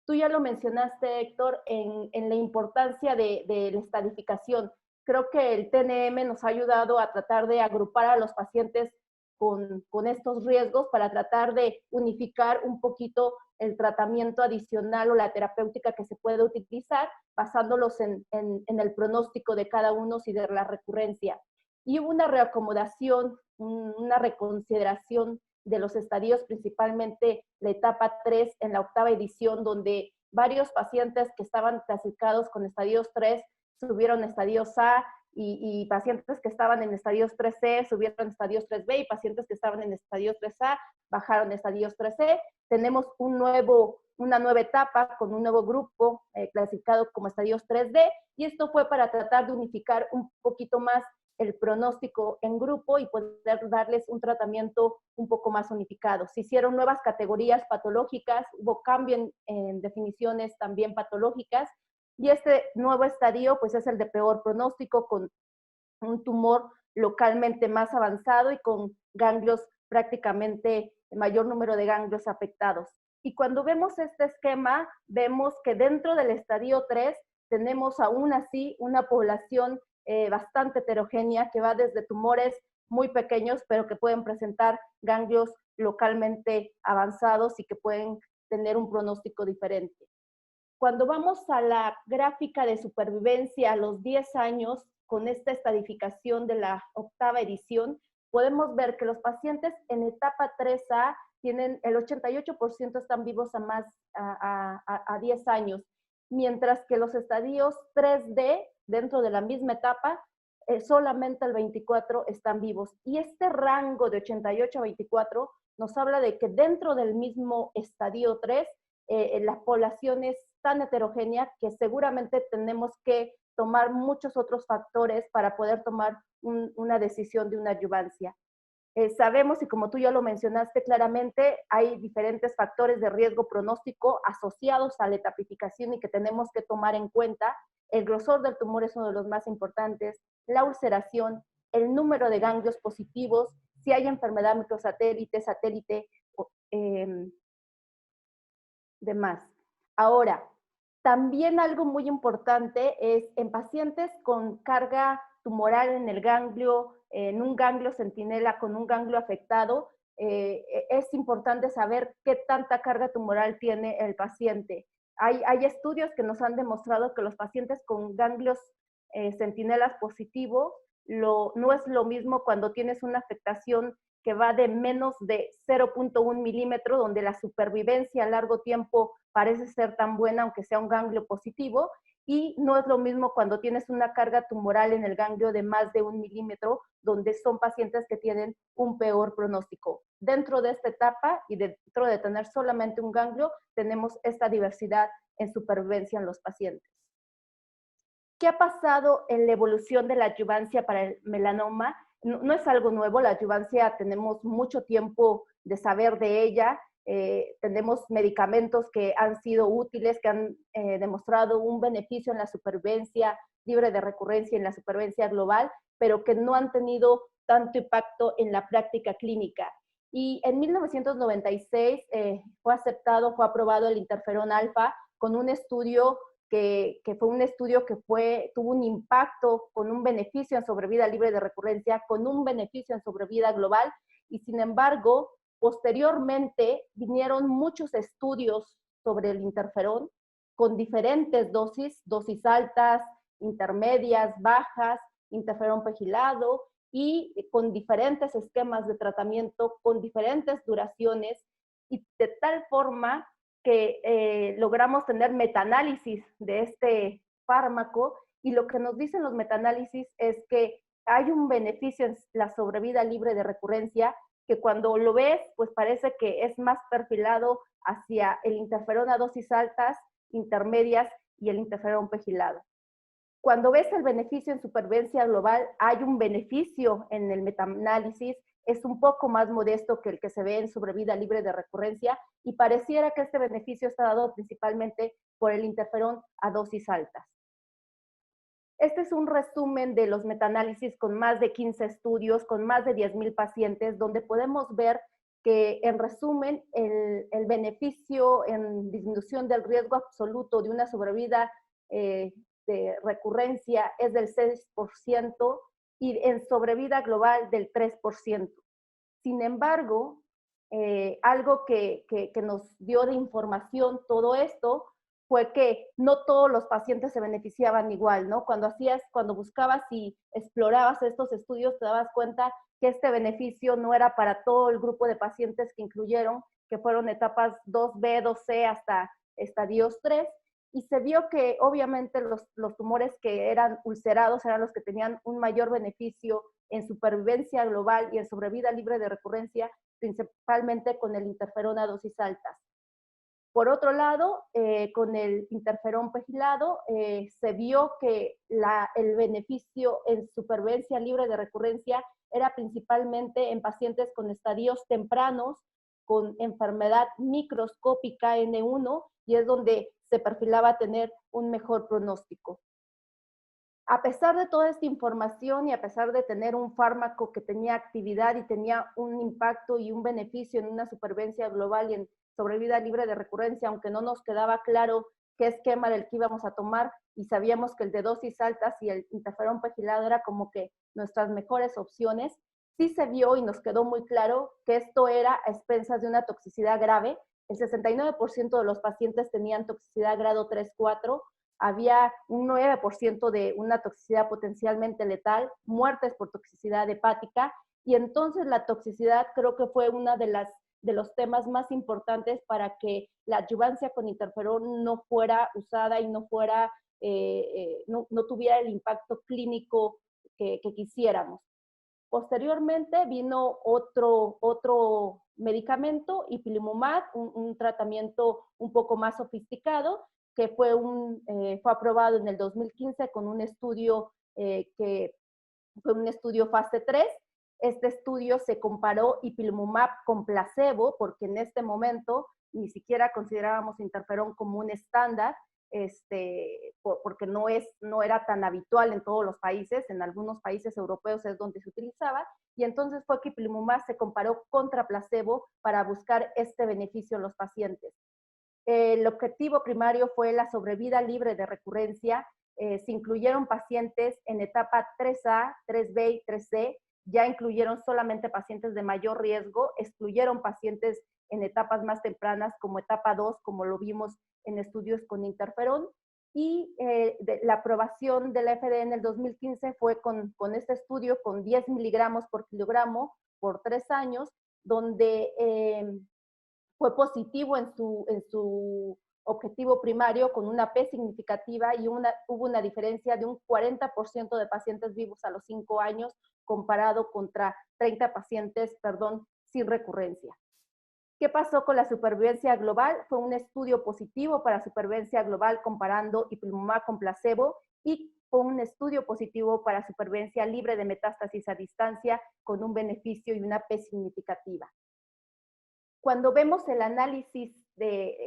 Tú ya lo mencionaste, Héctor, en la importancia de la estadificación. Creo que el TNM nos ha ayudado a tratar de agrupar a los pacientes con estos riesgos para tratar de unificar un poquito el tratamiento adicional o la terapéutica que se puede utilizar, basándolos en el pronóstico de cada uno y de la recurrencia. Y hubo una reacomodación, una reconsideración de los estadios, principalmente la etapa 3 en la 8ª edición, donde varios pacientes que estaban clasificados con estadios 3 subieron a estadios A, y pacientes que estaban en estadios 3C subieron a estadios 3B, y pacientes que estaban en estadios 3A bajaron a estadios 3C. Tenemos una nueva etapa con un nuevo grupo clasificado como estadios 3D, y esto fue para tratar de unificar un poquito más el pronóstico en grupo y poder darles un tratamiento un poco más unificado. Se hicieron nuevas categorías patológicas, hubo cambio en definiciones también patológicas, y este nuevo estadio pues es el de peor pronóstico, con un tumor localmente más avanzado y con ganglios, prácticamente el mayor número de ganglios afectados. Y cuando vemos este esquema, vemos que dentro del estadio 3 tenemos aún así una población bastante heterogénea, que va desde tumores muy pequeños, pero que pueden presentar ganglios localmente avanzados y que pueden tener un pronóstico diferente. Cuando vamos a la gráfica de supervivencia a los 10 años, con esta estadificación de la 8ª edición, podemos ver que los pacientes en etapa 3A tienen el 88% están vivos a 10 años, mientras que los estadios 3D, dentro de la misma etapa, solamente el 24% están vivos. Y este rango de 88 a 24 nos habla de que dentro del mismo estadio 3, la población es tan heterogénea que seguramente tenemos que tomar muchos otros factores para poder tomar una decisión de una adyuvancia. Sabemos, y como tú ya lo mencionaste claramente, hay diferentes factores de riesgo pronóstico asociados a la etapificación y que tenemos que tomar en cuenta. El grosor del tumor es uno de los más importantes, la ulceración, el número de ganglios positivos, si hay enfermedad microsatélite, satélite, demás. Ahora, también algo muy importante es en pacientes con carga tumoral en el ganglio, en un ganglio centinela con un ganglio afectado, es importante saber qué tanta carga tumoral tiene el paciente. Hay estudios que nos han demostrado que los pacientes con ganglios centinelas positivos no es lo mismo cuando tienes una afectación que va de menos de 0.1 milímetro, donde la supervivencia a largo tiempo parece ser tan buena, aunque sea un ganglio positivo, y no es lo mismo cuando tienes una carga tumoral en el ganglio de más de 1 milímetro, donde son pacientes que tienen un peor pronóstico. Dentro de esta etapa y dentro de tener solamente un ganglio, tenemos esta diversidad en supervivencia en los pacientes. ¿Qué ha pasado en la evolución de la adyuvancia para el melanoma? No es algo nuevo, la adyuvancia tenemos mucho tiempo de saber de ella. Tenemos medicamentos que han sido útiles, que han demostrado un beneficio en la supervivencia libre de recurrencia y en la supervivencia global, pero que no han tenido tanto impacto en la práctica clínica. Y en 1996 fue aprobado el interferón alfa con un estudio que fue un estudio que tuvo un impacto con un beneficio en sobrevida libre de recurrencia, con un beneficio en sobrevida global, y sin embargo, posteriormente vinieron muchos estudios sobre el interferón con diferentes dosis altas, intermedias, bajas, interferón pegilado, y con diferentes esquemas de tratamiento, con diferentes duraciones, y de tal forma que logramos tener metaanálisis de este fármaco, y lo que nos dicen los metaanálisis es que hay un beneficio en la sobrevida libre de recurrencia, que cuando lo ves, pues parece que es más perfilado hacia el interferón a dosis altas, intermedias y el interferón pegilado. Cuando ves el beneficio en supervivencia global, hay un beneficio en el metaanálisis, es un poco más modesto que el que se ve en sobrevida libre de recurrencia, y pareciera que este beneficio está dado principalmente por el interferón a dosis altas. Este es un resumen de los metaanálisis con más de 15 estudios, con más de 10,000 pacientes, donde podemos ver que, en resumen, el beneficio en disminución del riesgo absoluto de una sobrevida de recurrencia es del 6% y en sobrevida global del 3%. Sin embargo, algo que nos dio de información todo esto fue que no todos los pacientes se beneficiaban igual, ¿no? Cuando buscabas y explorabas estos estudios, te dabas cuenta que este beneficio no era para todo el grupo de pacientes que incluyeron, que fueron etapas 2B, 2C hasta estadios 3, y se vio que obviamente los tumores que eran ulcerados eran los que tenían un mayor beneficio en supervivencia global y en sobrevida libre de recurrencia, principalmente con el interferón a dosis altas. Por otro lado, con el interferón pegilado, se vio que el beneficio en supervivencia libre de recurrencia era principalmente en pacientes con estadios tempranos, con enfermedad microscópica N1, y es donde se perfilaba tener un mejor pronóstico. A pesar de toda esta información y a pesar de tener un fármaco que tenía actividad y tenía un impacto y un beneficio en una supervivencia global y en sobrevida libre de recurrencia, aunque no nos quedaba claro qué esquema era el que íbamos a tomar, y sabíamos que el de dosis altas y el interferón pegilado era como que nuestras mejores opciones, sí se vio y nos quedó muy claro que esto era a expensas de una toxicidad grave. El 69% de los pacientes tenían toxicidad grado 3-4, había un 9% de una toxicidad potencialmente letal, muertes por toxicidad hepática, y entonces la toxicidad creo que fue una de los temas más importantes para que la adyuvancia con interferón no fuera usada y no tuviera el impacto clínico que quisiéramos. Posteriormente vino otro medicamento, ipilimumab, un tratamiento un poco más sofisticado, que fue aprobado en el 2015 con un estudio que fue un estudio fase 3. Este estudio se comparó ipilimumab con placebo, porque en este momento ni siquiera considerábamos interferón como un estándar, porque no era tan habitual en todos los países. En algunos países europeos es donde se utilizaba, y entonces fue que ipilimumab se comparó contra placebo para buscar este beneficio en los pacientes. El objetivo primario fue la sobrevida libre de recurrencia. Se incluyeron pacientes en etapa 3A, 3B y 3C, ya incluyeron solamente pacientes de mayor riesgo, excluyeron pacientes en etapas más tempranas como etapa 2, como lo vimos en estudios con interferón, y la aprobación de la FDA en el 2015 fue con este estudio con 10 miligramos por kilogramo por 3 años, donde fue positivo en su objetivo primario con una P significativa, y hubo una diferencia de un 40% de pacientes vivos a los 5 años comparado contra 30 pacientes, sin recurrencia. ¿Qué pasó con la supervivencia global? Fue un estudio positivo para supervivencia global comparando ipilimumab con placebo, y fue un estudio positivo para supervivencia libre de metástasis a distancia con un beneficio y una P significativa. Cuando vemos el análisis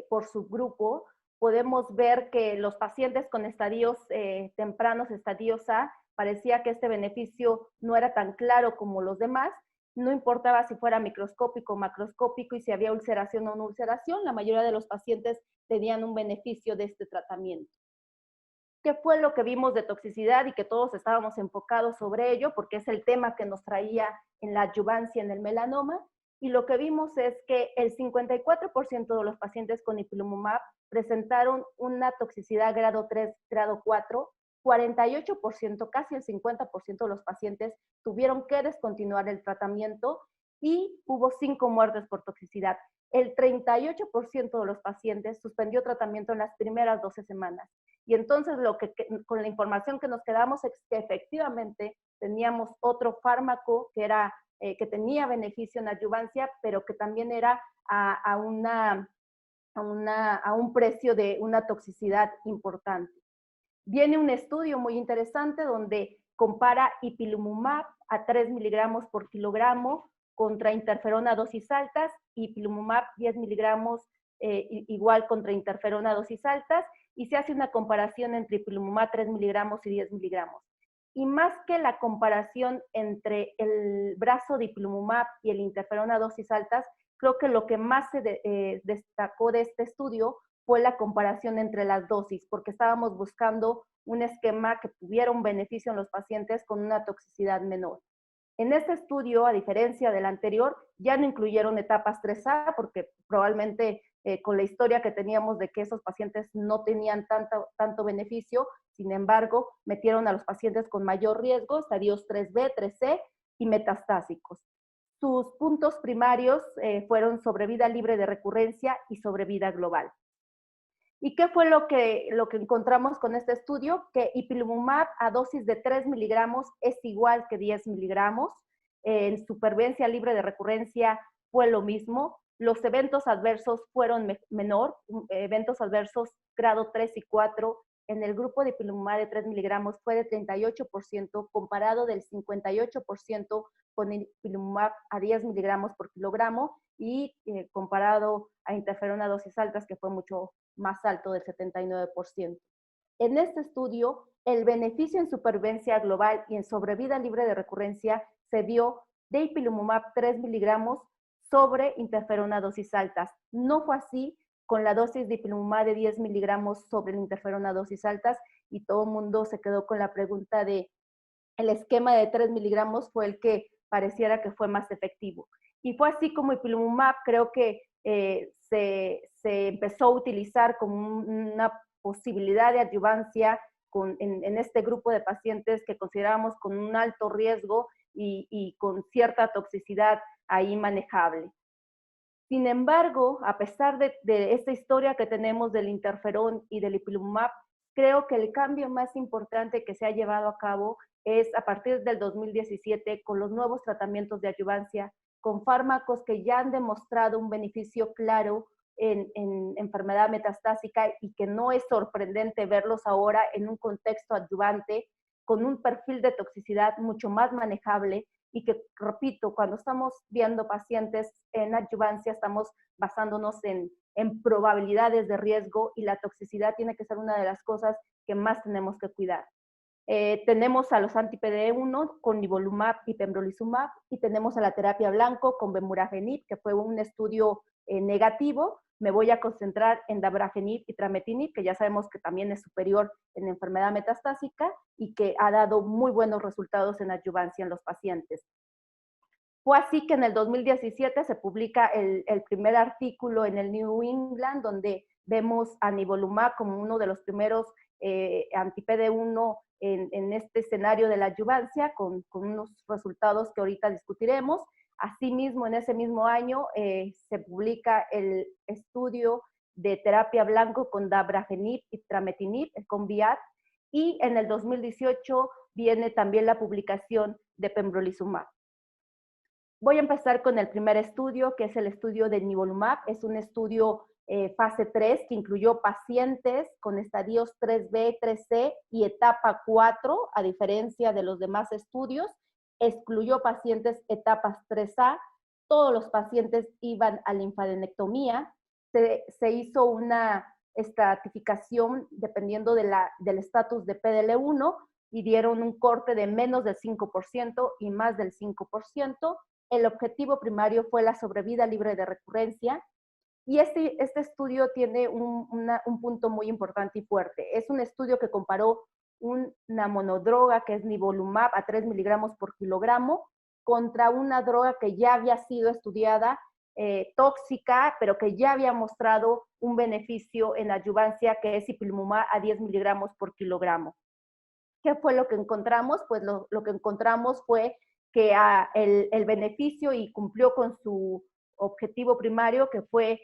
por subgrupo, podemos ver que los pacientes con estadios tempranos, estadios A, parecía que este beneficio no era tan claro como los demás. No importaba si fuera microscópico o macroscópico y si había ulceración o no ulceración, la mayoría de los pacientes tenían un beneficio de este tratamiento. ¿Qué fue lo que vimos de toxicidad y que todos estábamos enfocados sobre ello? Porque es el tema que nos traía en la adyuvancia en el melanoma. Y lo que vimos es que el 54% de los pacientes con ipilimumab presentaron una toxicidad grado 3, grado 4, 48%, casi el 50% de los pacientes tuvieron que descontinuar el tratamiento y hubo 5 muertes por toxicidad. El 38% de los pacientes suspendió tratamiento en las primeras 12 semanas. Y entonces con la información que nos quedamos es que efectivamente teníamos otro fármaco que tenía beneficio en adyuvancia, pero que también era a un precio de una toxicidad importante. Viene un estudio muy interesante donde compara ipilimumab a 3 miligramos por kilogramo contra interferona a dosis altas, y ipilimumab 10 miligramos igual contra interferona a dosis altas, y se hace una comparación entre ipilimumab 3 miligramos y 10 miligramos. Y más que la comparación entre el brazo de ipilimumab y el interferona a dosis altas, creo que lo que más se destacó de este estudio fue la comparación entre las dosis, porque estábamos buscando un esquema que tuviera un beneficio en los pacientes con una toxicidad menor. En este estudio, a diferencia del anterior, ya no incluyeron etapas 3A, porque probablemente con la historia que teníamos de que esos pacientes no tenían tanto beneficio, sin embargo, metieron a los pacientes con mayor riesgo, estadios 3B, 3C y metastásicos. Sus puntos primarios fueron sobrevida libre de recurrencia y sobrevida global. ¿Y qué fue lo que encontramos con este estudio? Que ipilimumab a dosis de 3 miligramos es igual que 10 miligramos. En supervivencia libre de recurrencia fue lo mismo. Los eventos adversos fueron menor, eventos adversos grado 3 y 4. En el grupo de ipilimumab de 3 miligramos fue de 38%, comparado del 58% con ipilimumab a 10 miligramos por kilogramo, y comparado a interferona a dosis altas, que fue mucho más alto, del 79%. En este estudio, el beneficio en supervivencia global y en sobrevida libre de recurrencia se vio de ipilimumab 3 miligramos sobre interferona a dosis altas. No fue así con la dosis de ipilimumab de 10 miligramos sobre la interferona a dosis altas, y todo el mundo se quedó con la pregunta de el esquema de 3 miligramos fue el que pareciera que fue más efectivo. Y fue así como ipilimumab creo que se empezó a utilizar como una posibilidad de adyuvancia en este grupo de pacientes que considerábamos con un alto riesgo y con cierta toxicidad ahí manejable. Sin embargo, a pesar de esta historia que tenemos del interferón y del ipilimumab, creo que el cambio más importante que se ha llevado a cabo es a partir del 2017 con los nuevos tratamientos de adyuvancia, con fármacos que ya han demostrado un beneficio claro en enfermedad metastásica, y que no es sorprendente verlos ahora en un contexto adyuvante con un perfil de toxicidad mucho más manejable, y que, repito, cuando estamos viendo pacientes en adyuvancia estamos basándonos en probabilidades de riesgo, y la toxicidad tiene que ser una de las cosas que más tenemos que cuidar. Tenemos a los anti-PDE1 con nivolumab y pembrolizumab, y tenemos a la terapia blanco con bemuragenib, que fue un estudio negativo. Me voy a concentrar en dabrafenib y trametinib, que ya sabemos que también es superior en enfermedad metastásica y que ha dado muy buenos resultados en adyuvancia en los pacientes. Fue así que en el 2017 se publica el primer artículo en el New England, donde vemos a nivolumab como uno de los primeros anti-PD1 en este escenario de la adyuvancia, con unos resultados que ahorita discutiremos. Asimismo, en ese mismo año se publica el estudio de terapia blanco con dabrafenib y trametinib, el CONVIAT, y en el 2018 viene también la publicación de pembrolizumab. Voy a empezar con el primer estudio, que es el estudio de nivolumab. Es un estudio fase 3 que incluyó pacientes con estadios 3B, 3C y etapa 4, a diferencia de los demás estudios. Excluyó pacientes etapas 3A. todos los pacientes iban a linfadenectomía. Se hizo una estratificación dependiendo del estatus de PDL1 y dieron un corte de menos del 5% y más del 5%. El objetivo primario fue la sobrevida libre de recurrencia. Y este estudio tiene un punto muy importante y fuerte. Es un estudio que comparó una monodroga que es nivolumab a 3 miligramos por kilogramo contra una droga que ya había sido estudiada, tóxica, pero que ya había mostrado un beneficio en adyuvancia, que es ipilimumab a 10 miligramos por kilogramo. ¿Qué fue lo que encontramos? Pues lo que encontramos fue que el beneficio y cumplió con su objetivo primario, que fue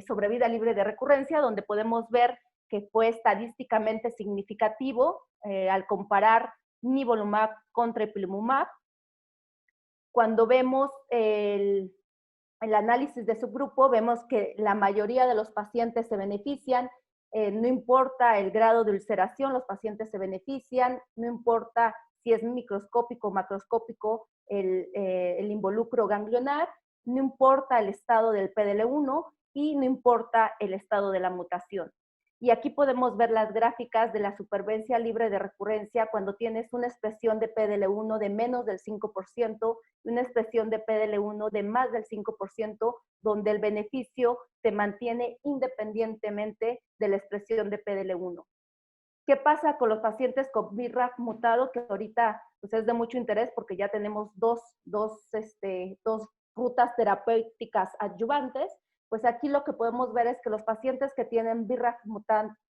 sobrevida libre de recurrencia, donde podemos ver que fue estadísticamente significativo al comparar nivolumab contra ipilimumab. Cuando vemos el análisis de subgrupo, vemos que la mayoría de los pacientes se benefician, no importa el grado de ulceración, los pacientes se benefician, no importa si es microscópico o macroscópico el involucro ganglionar, no importa el estado del PDL1 y no importa el estado de la mutación. Y aquí podemos ver las gráficas de la supervivencia libre de recurrencia cuando tienes una expresión de PDL1 de menos del 5% y una expresión de PDL1 de más del 5%, donde el beneficio se mantiene independientemente de la expresión de PDL1. ¿Qué pasa con los pacientes con BRAF mutado? Que ahorita pues, es de mucho interés porque ya tenemos dos rutas terapéuticas adyuvantes. Pues aquí lo que podemos ver es que los pacientes que tienen BRAF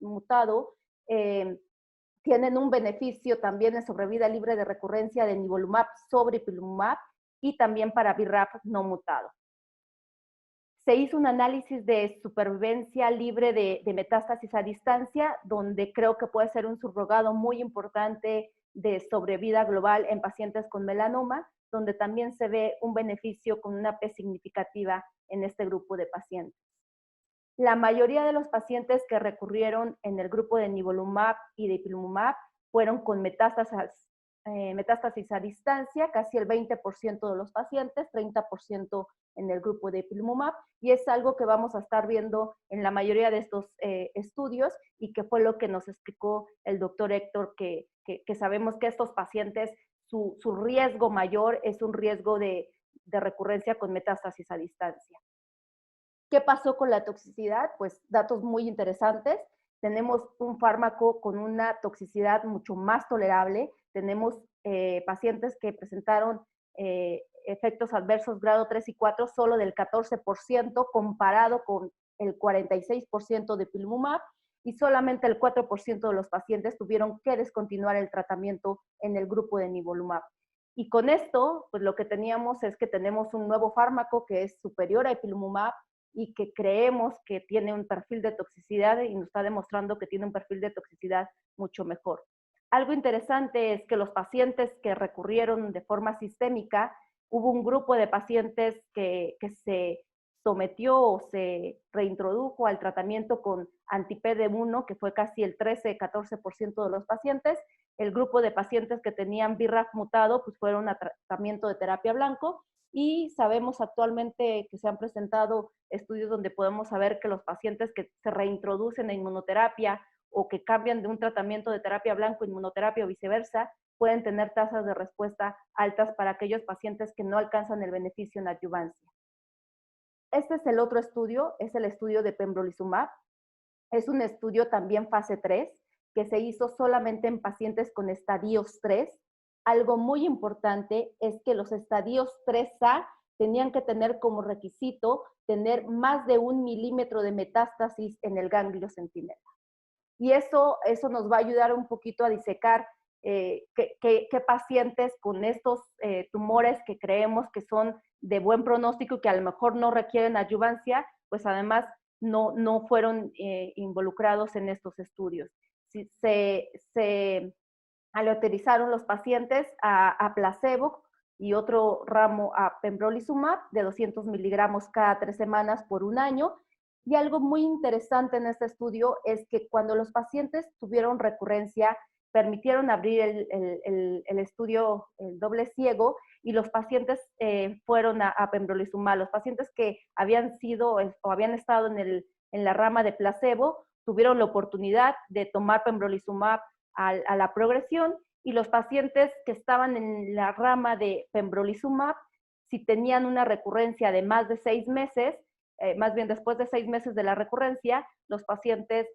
mutado tienen un beneficio también en sobrevida libre de recurrencia de nivolumab sobre ipilimumab y también para BRAF no mutado. Se hizo un análisis de supervivencia libre de metástasis a distancia, donde creo que puede ser un subrogado muy importante de sobrevida global en pacientes con melanoma, donde también se ve un beneficio con una P significativa en este grupo de pacientes. La mayoría de los pacientes que recurrieron en el grupo de nivolumab y de ipilimumab fueron con metástasis a distancia, casi el 20% de los pacientes, 30% en el grupo de ipilimumab, y es algo que vamos a estar viendo en la mayoría de estos estudios y que fue lo que nos explicó el doctor Héctor, que sabemos que estos pacientes, su riesgo mayor es un riesgo de recurrencia con metástasis a distancia. ¿Qué pasó con la toxicidad? Pues datos muy interesantes. Tenemos un fármaco con una toxicidad mucho más tolerable. Tenemos pacientes que presentaron efectos adversos grado 3 y 4 solo del 14% comparado con el 46% de ipilimumab, y solamente el 4% de los pacientes tuvieron que descontinuar el tratamiento en el grupo de nivolumab. Y con esto, pues lo que teníamos es que tenemos un nuevo fármaco que es superior a ipilimumab y que creemos que tiene un perfil de toxicidad y nos está demostrando que tiene un perfil de toxicidad mucho mejor. Algo interesante es que los pacientes que recurrieron de forma sistémica, hubo un grupo de pacientes que se sometió o se reintrodujo al tratamiento con anti-PD1, que fue casi el 13-14% de los pacientes. El grupo de pacientes que tenían BRAF mutado, pues fueron a tratamiento de terapia blanco, y sabemos actualmente que se han presentado estudios donde podemos saber que los pacientes que se reintroducen a inmunoterapia o que cambian de un tratamiento de terapia blanco a inmunoterapia o viceversa, pueden tener tasas de respuesta altas para aquellos pacientes que no alcanzan el beneficio en adyuvancia. Este es el otro estudio, es el estudio de pembrolizumab. Es un estudio también fase 3, que se hizo solamente en pacientes con estadios 3. Algo muy importante es que los estadios 3A tenían que tener como requisito tener más de 1 milímetro de metástasis en el ganglio centinela. Y eso nos va a ayudar un poquito a disecar qué pacientes con estos tumores que creemos que son de buen pronóstico y que a lo mejor no requieren adyuvancia, pues además no fueron involucrados en estos estudios. Se aleatorizaron los pacientes a placebo y otro ramo a pembrolizumab de 200 miligramos cada 3 semanas por 1 año. Y algo muy interesante en este estudio es que cuando los pacientes tuvieron recurrencia, permitieron abrir el estudio el doble ciego y los pacientes fueron a pembrolizumab. Los pacientes que habían sido o habían estado en la rama de placebo tuvieron la oportunidad de tomar pembrolizumab a la progresión, y los pacientes que estaban en la rama de pembrolizumab, si tenían una recurrencia de más de 6 meses, más bien después de 6 meses de la recurrencia, los pacientes,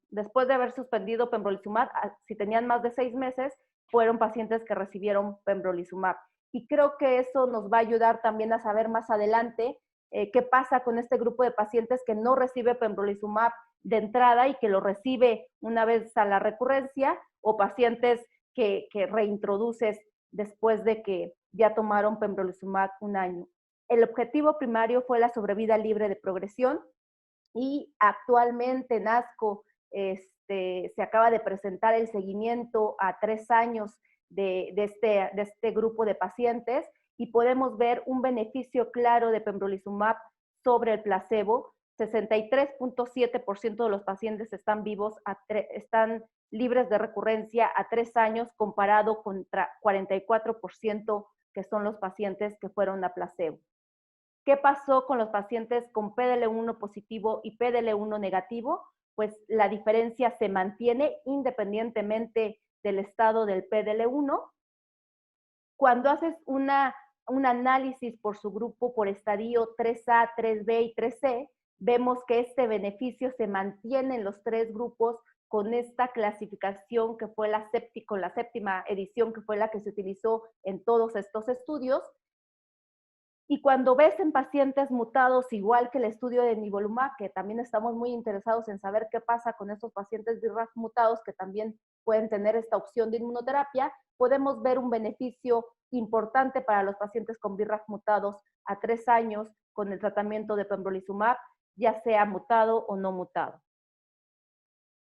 después de haber suspendido pembrolizumab, si tenían más de 6 meses, fueron pacientes que recibieron pembrolizumab. Y creo que eso nos va a ayudar también a saber más adelante qué pasa con este grupo de pacientes que no recibe pembrolizumab de entrada y que lo recibe una vez a la recurrencia, o pacientes que reintroduces después de que ya tomaron pembrolizumab un año. El objetivo primario fue la sobrevida libre de progresión, y actualmente en ASCO se acaba de presentar el seguimiento a 3 años de este grupo de pacientes, y podemos ver un beneficio claro de pembrolizumab sobre el placebo. 63.7% de los pacientes están vivos, están libres de recurrencia a 3 años, comparado contra 44% que son los pacientes que fueron a placebo. ¿Qué pasó con los pacientes con PDL1 positivo y PDL1 negativo? Pues la diferencia se mantiene independientemente del estado del PDL1. Cuando haces un análisis por su grupo, por estadio 3A, 3B y 3C, vemos que este beneficio se mantiene en los 3 grupos con esta clasificación que fue la séptima edición, que fue la que se utilizó en todos estos estudios. Y cuando ves en pacientes mutados, igual que el estudio de nivolumab, que también estamos muy interesados en saber qué pasa con estos pacientes BRAF mutados que también pueden tener esta opción de inmunoterapia, podemos ver un beneficio importante para los pacientes con BRAF mutados a 3 años con el tratamiento de pembrolizumab, ya sea mutado o no mutado.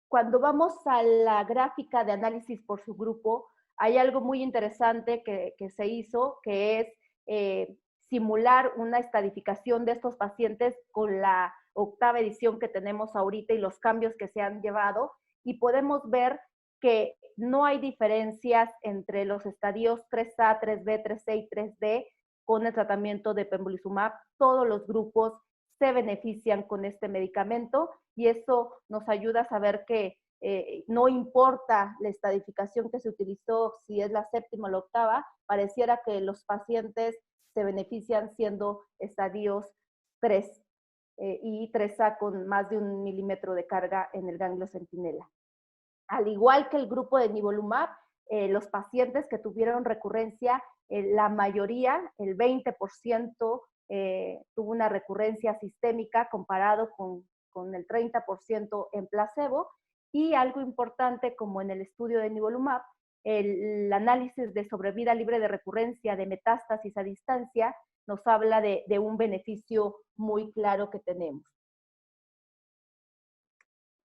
Cuando vamos a la gráfica de análisis por su grupo, hay algo muy interesante que se hizo, que es simular una estadificación de estos pacientes con la 8ª edición que tenemos ahorita y los cambios que se han llevado, y podemos ver que no hay diferencias entre los estadios 3A, 3B, 3C y 3D con el tratamiento de pembrolizumab. Todos los grupos se benefician con este medicamento, y eso nos ayuda a saber que no importa la estadificación que se utilizó, si es la 7ª o la 8ª, pareciera que los pacientes se benefician siendo estadios 3 y 3A con más de 1 milímetro de carga en el ganglio centinela. Al igual que el grupo de nivolumab, los pacientes que tuvieron recurrencia, la mayoría, el 20%, tuvo una recurrencia sistémica comparado con el 30% en placebo. Y algo importante, como en el estudio de nivolumab, el análisis de sobrevida libre de recurrencia de metástasis a distancia nos habla de un beneficio muy claro que tenemos.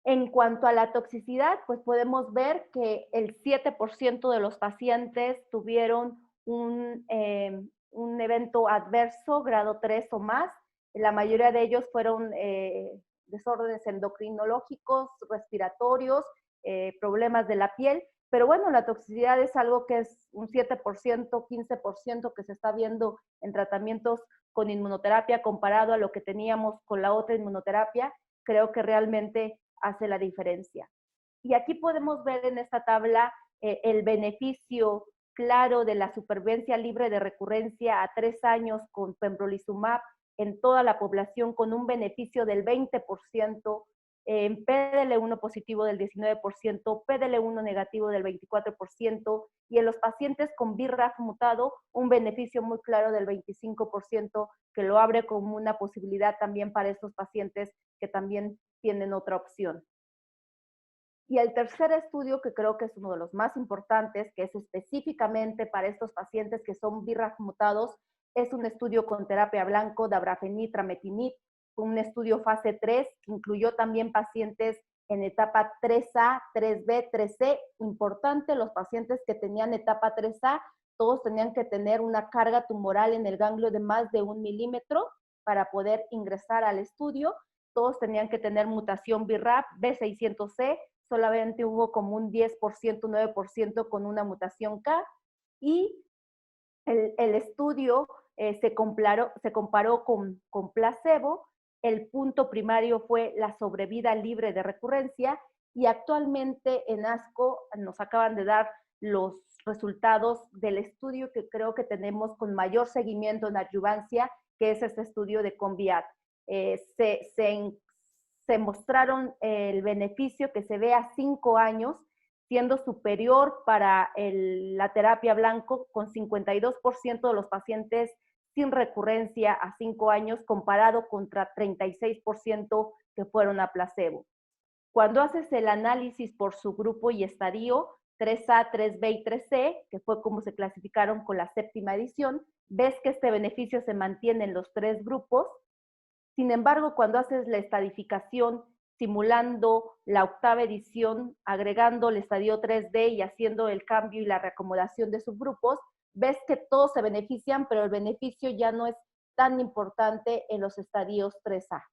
En cuanto a la toxicidad, pues podemos ver que el 7% de los pacientes tuvieron un evento adverso grado 3 o más. La mayoría de ellos fueron desórdenes endocrinológicos, respiratorios, problemas de la piel. Pero bueno, la toxicidad es algo que es un 7%, 15% que se está viendo en tratamientos con inmunoterapia comparado a lo que teníamos con la otra inmunoterapia. Creo que realmente hace la diferencia. Y aquí podemos ver en esta tabla el beneficio claro de la supervivencia libre de recurrencia a 3 años con pembrolizumab en toda la población, con un beneficio del 20%, en PDL1 positivo del 19%, PDL1 negativo del 24%, y en los pacientes con BRAF mutado, un beneficio muy claro del 25%, que lo abre como una posibilidad también para estos pacientes que también tienen otra opción. Y el tercer estudio, que creo que es uno de los más importantes, que es específicamente para estos pacientes que son BRAF mutados, es un estudio con terapia blanco, dabrafenib, trametinib, un estudio fase 3, que incluyó también pacientes en etapa 3A, 3B, 3C. Importante, los pacientes que tenían etapa 3A, todos tenían que tener una carga tumoral en el ganglio de más de 1 milímetro para poder ingresar al estudio. Todos tenían que tener mutación BRAF, B600C, solamente hubo como un 10%, 9% con una mutación K, y el estudio se comparó con placebo. El punto primario fue la sobrevida libre de recurrencia, y actualmente en ASCO nos acaban de dar los resultados del estudio que creo que tenemos con mayor seguimiento en adyuvancia, que es este estudio de CONVIAD. Se mostraron el beneficio que se ve a 5 años, siendo superior para la terapia blanco, con 52% de los pacientes sin recurrencia a 5 años, comparado contra 36% que fueron a placebo. Cuando haces el análisis por subgrupo y estadio, 3A, 3B y 3C, que fue como se clasificaron con la 7ª edición, ves que este beneficio se mantiene en los 3 grupos. Sin embargo, cuando haces la estadificación simulando la 8ª edición, agregando el estadio 3D y haciendo el cambio y la reacomodación de subgrupos, ves que todos se benefician, pero el beneficio ya no es tan importante en los estadios 3A.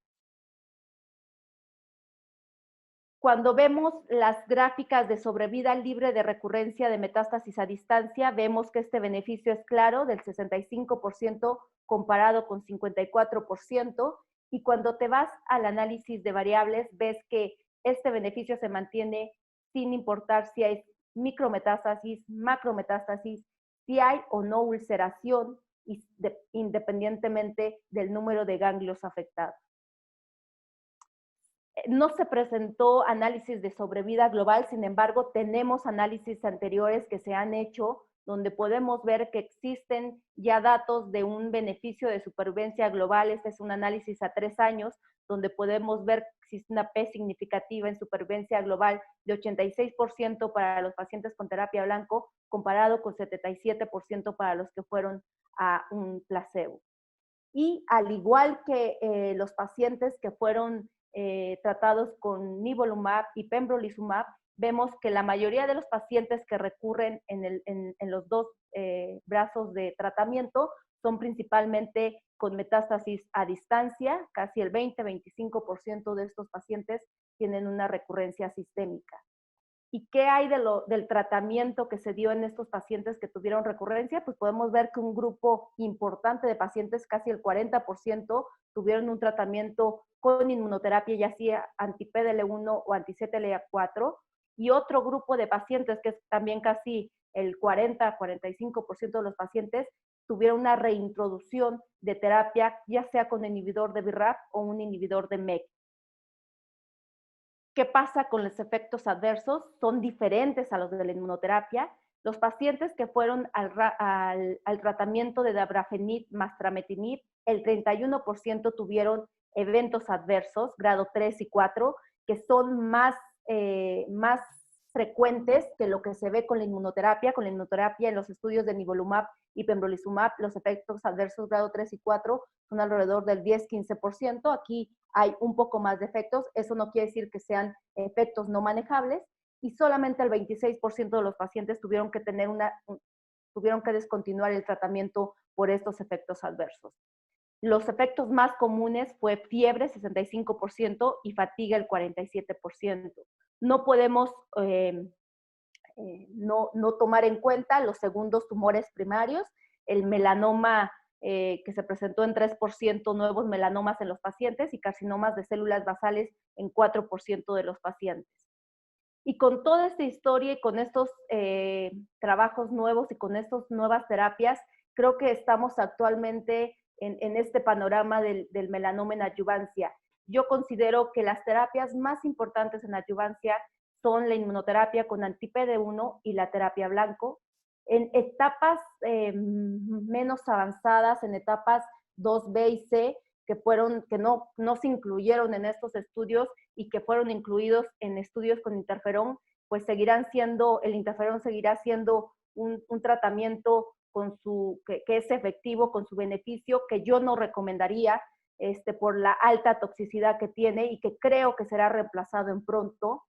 Cuando vemos las gráficas de sobrevida libre de recurrencia de metástasis a distancia, vemos que este beneficio es claro, del 65% comparado con 54%, y cuando te vas al análisis de variables, ves que este beneficio se mantiene sin importar si hay micrometástasis, macrometástasis, si hay o no ulceración, independientemente del número de ganglios afectados. No se presentó análisis de sobrevida global, sin embargo, tenemos análisis anteriores que se han hecho donde podemos ver que existen ya datos de un beneficio de supervivencia global. Este es un análisis a 3 años, donde podemos ver que existe una P significativa en supervivencia global de 86% para los pacientes con terapia blanco, comparado con 77% para los que fueron a un placebo. Y al igual que los pacientes que fueron tratados con nivolumab y pembrolizumab, vemos que la mayoría de los pacientes que recurren en los 2 brazos de tratamiento son principalmente con metástasis a distancia. Casi el 20-25% de estos pacientes tienen una recurrencia sistémica. ¿Y qué hay del tratamiento que se dio en estos pacientes que tuvieron recurrencia? Pues podemos ver que un grupo importante de pacientes, casi el 40%, tuvieron un tratamiento con inmunoterapia, ya sea anti-PDL1 o anti-CTLA4, y otro grupo de pacientes, que es también casi el 40-45% de los pacientes, tuvieron una reintroducción de terapia, ya sea con inhibidor de BRAF o un inhibidor de MEK. ¿Qué pasa con los efectos adversos? Son diferentes a los de la inmunoterapia. Los pacientes que fueron al tratamiento de dabrafenib más trametinib, el 31% tuvieron eventos adversos, grado 3 y 4, que son más frecuentes que lo que se ve con la inmunoterapia. Con la inmunoterapia, en los estudios de nivolumab y pembrolizumab, los efectos adversos grado 3 y 4 son alrededor del 10-15%. Aquí hay un poco más de efectos. Eso no quiere decir que sean efectos no manejables, y solamente el 26% de los pacientes tuvieron que descontinuar el tratamiento por estos efectos adversos. Los efectos más comunes fue fiebre, 65%, y fatiga, el 47%. No podemos no tomar en cuenta los segundos tumores primarios, el melanoma que se presentó en 3% nuevos melanomas en los pacientes, y carcinomas de células basales en 4% de los pacientes. Y con toda esta historia y con estos trabajos nuevos y con estas nuevas terapias, creo que estamos actualmente en este panorama del melanoma en adyuvancia. Yo considero que las terapias más importantes en adyuvancia son la inmunoterapia con anti-PD1 y la terapia blanco. En etapas menos avanzadas, en etapas 2B y C, que no se incluyeron en estos estudios y que fueron incluidos en estudios con interferón, pues el interferón seguirá siendo un tratamiento que es efectivo, con su beneficio, que yo no recomendaría por la alta toxicidad que tiene, y que creo que será reemplazado en pronto.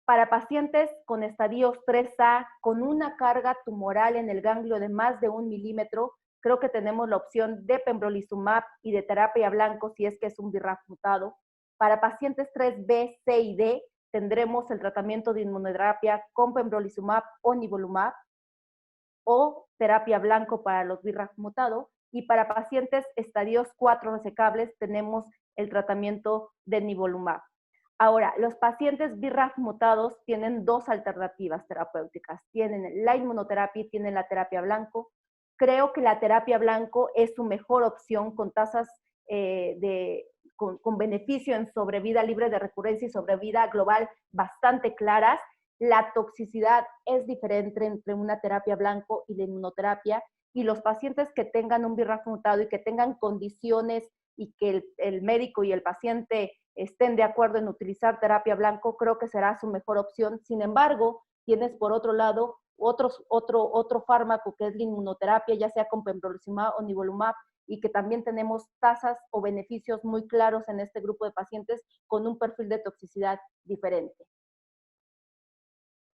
Para pacientes con estadios 3A, con una carga tumoral en el ganglio de más de 1 milímetro, creo que tenemos la opción de pembrolizumab y de terapia blanco, si es que es un BRAF mutado. Para pacientes 3B, C y D, tendremos el tratamiento de inmunoterapia con pembrolizumab o nivolumab, o terapia blanco para los BRAF mutados, y para pacientes estadios 4 resecables tenemos el tratamiento de nivolumab. Ahora, los pacientes BRAF mutados tienen dos alternativas terapéuticas. Tienen la inmunoterapia y tienen la terapia blanco. Creo que la terapia blanco es su mejor opción con tasas con beneficio en sobrevida libre de recurrencia y sobrevida global bastante claras. La toxicidad es diferente entre una terapia blanco y la inmunoterapia, y los pacientes que tengan un BRAF mutado y que tengan condiciones y que el médico y el paciente estén de acuerdo en utilizar terapia blanco, creo que será su mejor opción. Sin embargo, tienes por otro lado otro fármaco que es la inmunoterapia, ya sea con pembrolizumab o nivolumab, y que también tenemos tasas o beneficios muy claros en este grupo de pacientes con un perfil de toxicidad diferente.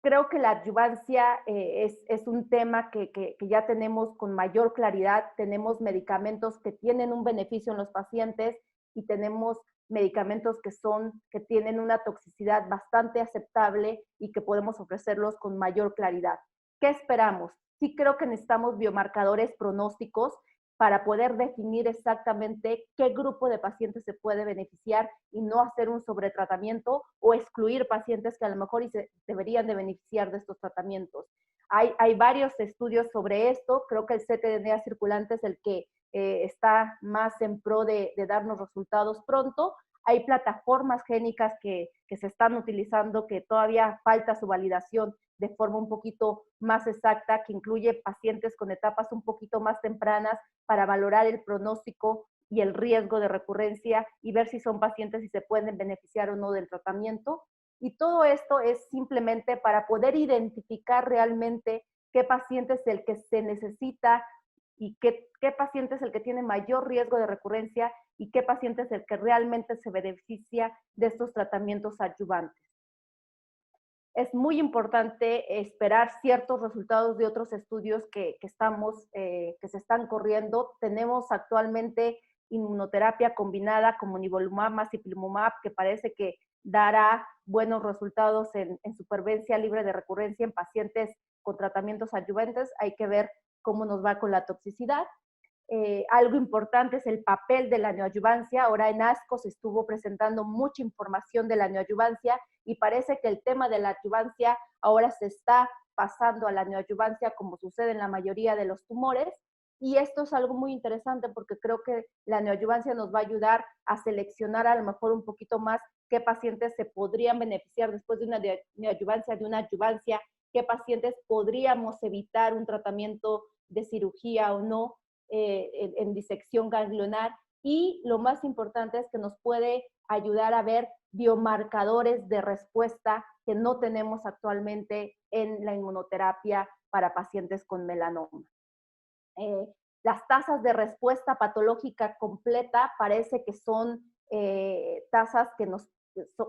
Creo que la adyuvancia es un tema que ya tenemos con mayor claridad. Tenemos medicamentos que tienen un beneficio en los pacientes y tenemos medicamentos que tienen una toxicidad bastante aceptable y que podemos ofrecerlos con mayor claridad. ¿Qué esperamos? Sí creo que necesitamos biomarcadores pronósticos para poder definir exactamente qué grupo de pacientes se puede beneficiar y no hacer un sobretratamiento o excluir pacientes que a lo mejor se deberían de beneficiar de estos tratamientos. Hay varios estudios sobre esto. Creo que el ctDNA circulante es el que está más en pro de darnos resultados pronto. Hay plataformas génicas que se están utilizando que todavía falta su validación de forma un poquito más exacta, que incluye pacientes con etapas un poquito más tempranas para valorar el pronóstico y el riesgo de recurrencia y ver si son pacientes y se pueden beneficiar o no del tratamiento. Y todo esto es simplemente para poder identificar realmente qué paciente es el que se necesita y qué paciente es el que tiene mayor riesgo de recurrencia y qué paciente es el que realmente se beneficia de estos tratamientos adyuvantes. Es muy importante esperar ciertos resultados de otros estudios que se están corriendo. Tenemos actualmente inmunoterapia combinada como nivolumab más ipilimumab, que parece que dará buenos resultados en supervivencia libre de recurrencia en pacientes con tratamientos adyuvantes. Hay que ver cómo nos va con la toxicidad. Algo importante es el papel de la neoadyuvancia. Ahora en ASCO se estuvo presentando mucha información de la neoadyuvancia y parece que el tema de la adyuvancia ahora se está pasando a la neoadyuvancia como sucede en la mayoría de los tumores. Y esto es algo muy interesante porque creo que la neoadyuvancia nos va a ayudar a seleccionar a lo mejor un poquito más qué pacientes se podrían beneficiar después de una neoadyuvancia, de una adyuvancia, qué pacientes podríamos evitar un tratamiento de cirugía o no, en disección ganglionar, y lo más importante es que nos puede ayudar a ver biomarcadores de respuesta que no tenemos actualmente en la inmunoterapia para pacientes con melanoma. Las tasas de respuesta patológica completa parece que son tasas que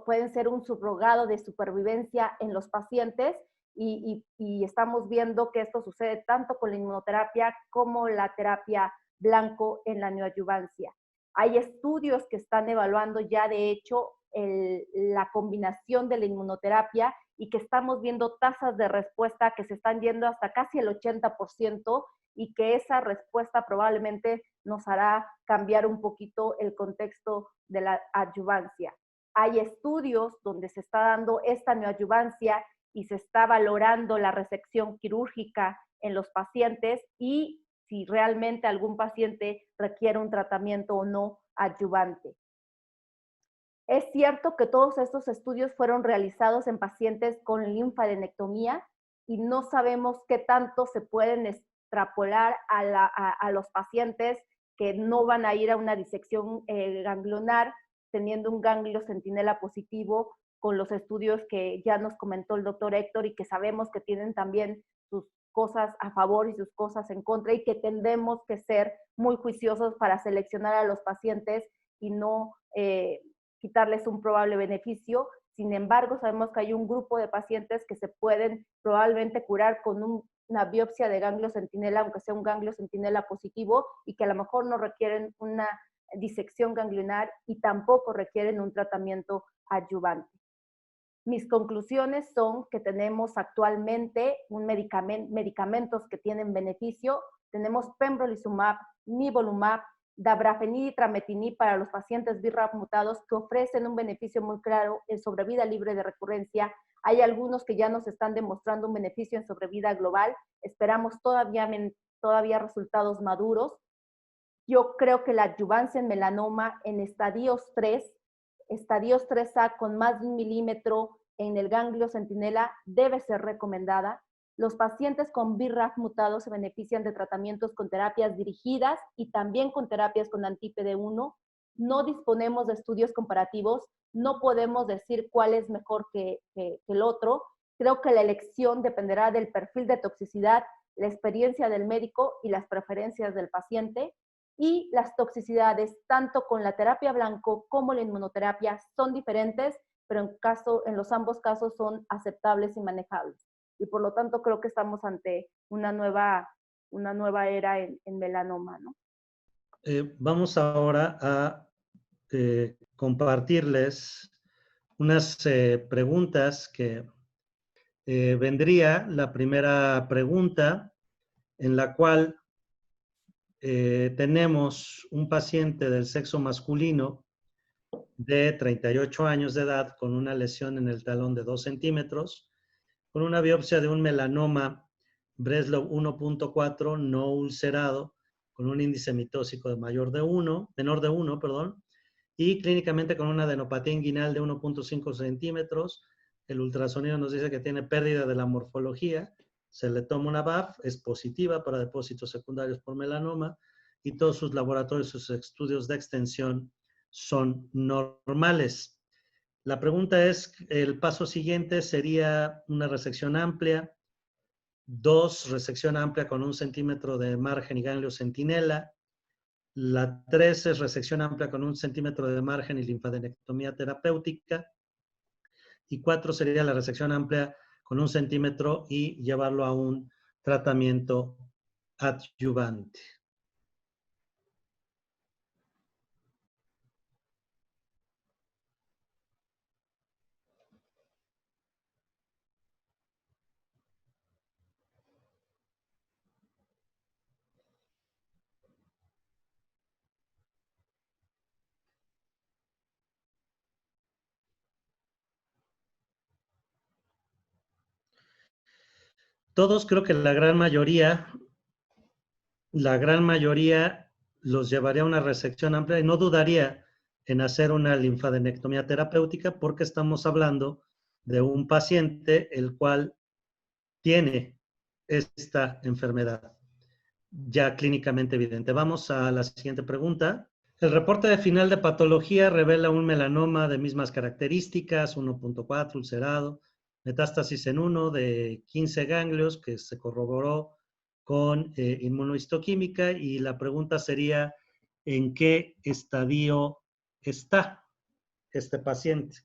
pueden ser un subrogado de supervivencia en los pacientes, y estamos viendo que esto sucede tanto con la inmunoterapia como la terapia blanco en la neoadyuvancia. Hay estudios que están evaluando ya, de hecho, la combinación de la inmunoterapia y que estamos viendo tasas de respuesta que se están yendo hasta casi el 80%, y que esa respuesta probablemente nos hará cambiar un poquito el contexto de la adyuvancia. Hay estudios donde se está dando esta neoadyuvancia y se está valorando la resección quirúrgica en los pacientes y si realmente algún paciente requiere un tratamiento o no adyuvante. Es cierto que todos estos estudios fueron realizados en pacientes con linfadenectomía y no sabemos qué tanto se pueden extrapolar a los pacientes que no van a ir a una disección ganglionar teniendo un ganglio centinela positivo, con los estudios que ya nos comentó el doctor Héctor y que sabemos que tienen también sus cosas a favor y sus cosas en contra, y que tendemos que ser muy juiciosos para seleccionar a los pacientes y no quitarles un probable beneficio. Sin embargo, sabemos que hay un grupo de pacientes que se pueden probablemente curar con una biopsia de ganglio centinela, aunque sea un ganglio centinela positivo, y que a lo mejor no requieren una disección ganglionar y tampoco requieren un tratamiento adyuvante. Mis conclusiones son que tenemos actualmente medicamentos que tienen beneficio. Tenemos pembrolizumab, nivolumab, dabrafenib y trametinib para los pacientes BRAF mutados que ofrecen un beneficio muy claro en sobrevida libre de recurrencia. Hay algunos que ya nos están demostrando un beneficio en sobrevida global. Esperamos todavía resultados maduros. Yo creo que la adyuvancia en melanoma en estadios 3A con más de 1 milímetro en el ganglio centinela debe ser recomendada. Los pacientes con BRAF mutados se benefician de tratamientos con terapias dirigidas y también con terapias con anti-PD1. No disponemos de estudios comparativos, no podemos decir cuál es mejor que el otro. Creo que la elección dependerá del perfil de toxicidad, la experiencia del médico y las preferencias del paciente. Y las toxicidades, tanto con la terapia blanco como la inmunoterapia, son diferentes, pero en los ambos casos son aceptables y manejables. Y por lo tanto creo que estamos ante una nueva era en melanoma, ¿no? Vamos ahora a compartirles unas preguntas que vendría la primera pregunta en la cual tenemos un paciente del sexo masculino de 38 años de edad con una lesión en el talón de 2 centímetros, con una biopsia de un melanoma Breslov 1.4 no ulcerado, con un índice mitóxico de menor de 1, y clínicamente con una adenopatía inguinal de 1.5 centímetros. El ultrasonido nos dice que tiene pérdida de la morfología. Se le toma una BAF, es positiva para depósitos secundarios por melanoma y todos sus laboratorios, sus estudios de extensión son normales. La pregunta es, el paso siguiente sería una resección amplia, 2, resección amplia con 1 centímetro de margen y ganglio centinela. La 3 es resección amplia con 1 centímetro de margen y linfadenectomía terapéutica. Y 4 sería la resección amplia con 1 centímetro y llevarlo a un tratamiento adyuvante. Todos, creo que la gran mayoría los llevaría a una resección amplia y no dudaría en hacer una linfadenectomía terapéutica porque estamos hablando de un paciente el cual tiene esta enfermedad ya clínicamente evidente. Vamos a la siguiente pregunta. El reporte de final de patología revela un melanoma de mismas características, 1.4 ulcerado, metástasis en 1 de 15 ganglios que se corroboró con inmunohistoquímica, y la pregunta sería, ¿en qué estadio está este paciente?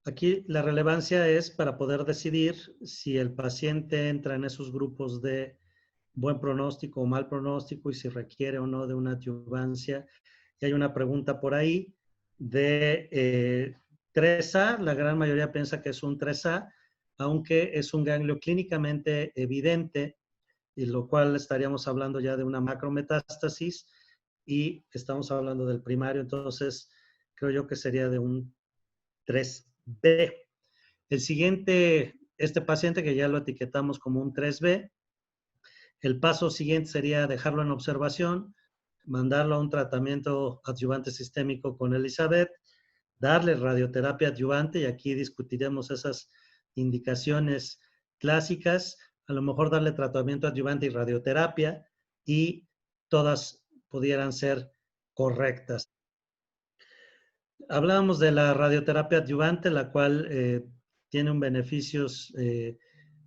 Aquí la relevancia es para poder decidir si el paciente entra en esos grupos de buen pronóstico o mal pronóstico y si requiere o no de una adyuvancia. Y hay una pregunta por ahí de 3A. La gran mayoría piensa que es un 3A, aunque es un ganglio clínicamente evidente, y lo cual estaríamos hablando ya de una macrometástasis y estamos hablando del primario, entonces creo yo que sería de un 3B. El siguiente, este paciente que ya lo etiquetamos como un 3B, el paso siguiente sería dejarlo en observación, mandarlo a un tratamiento adyuvante sistémico con Elizabeth, darle radioterapia adyuvante, y aquí discutiremos esas indicaciones clásicas, a lo mejor darle tratamiento adyuvante y radioterapia, y todas pudieran ser correctas. Hablábamos de la radioterapia adyuvante, la cual tiene un beneficios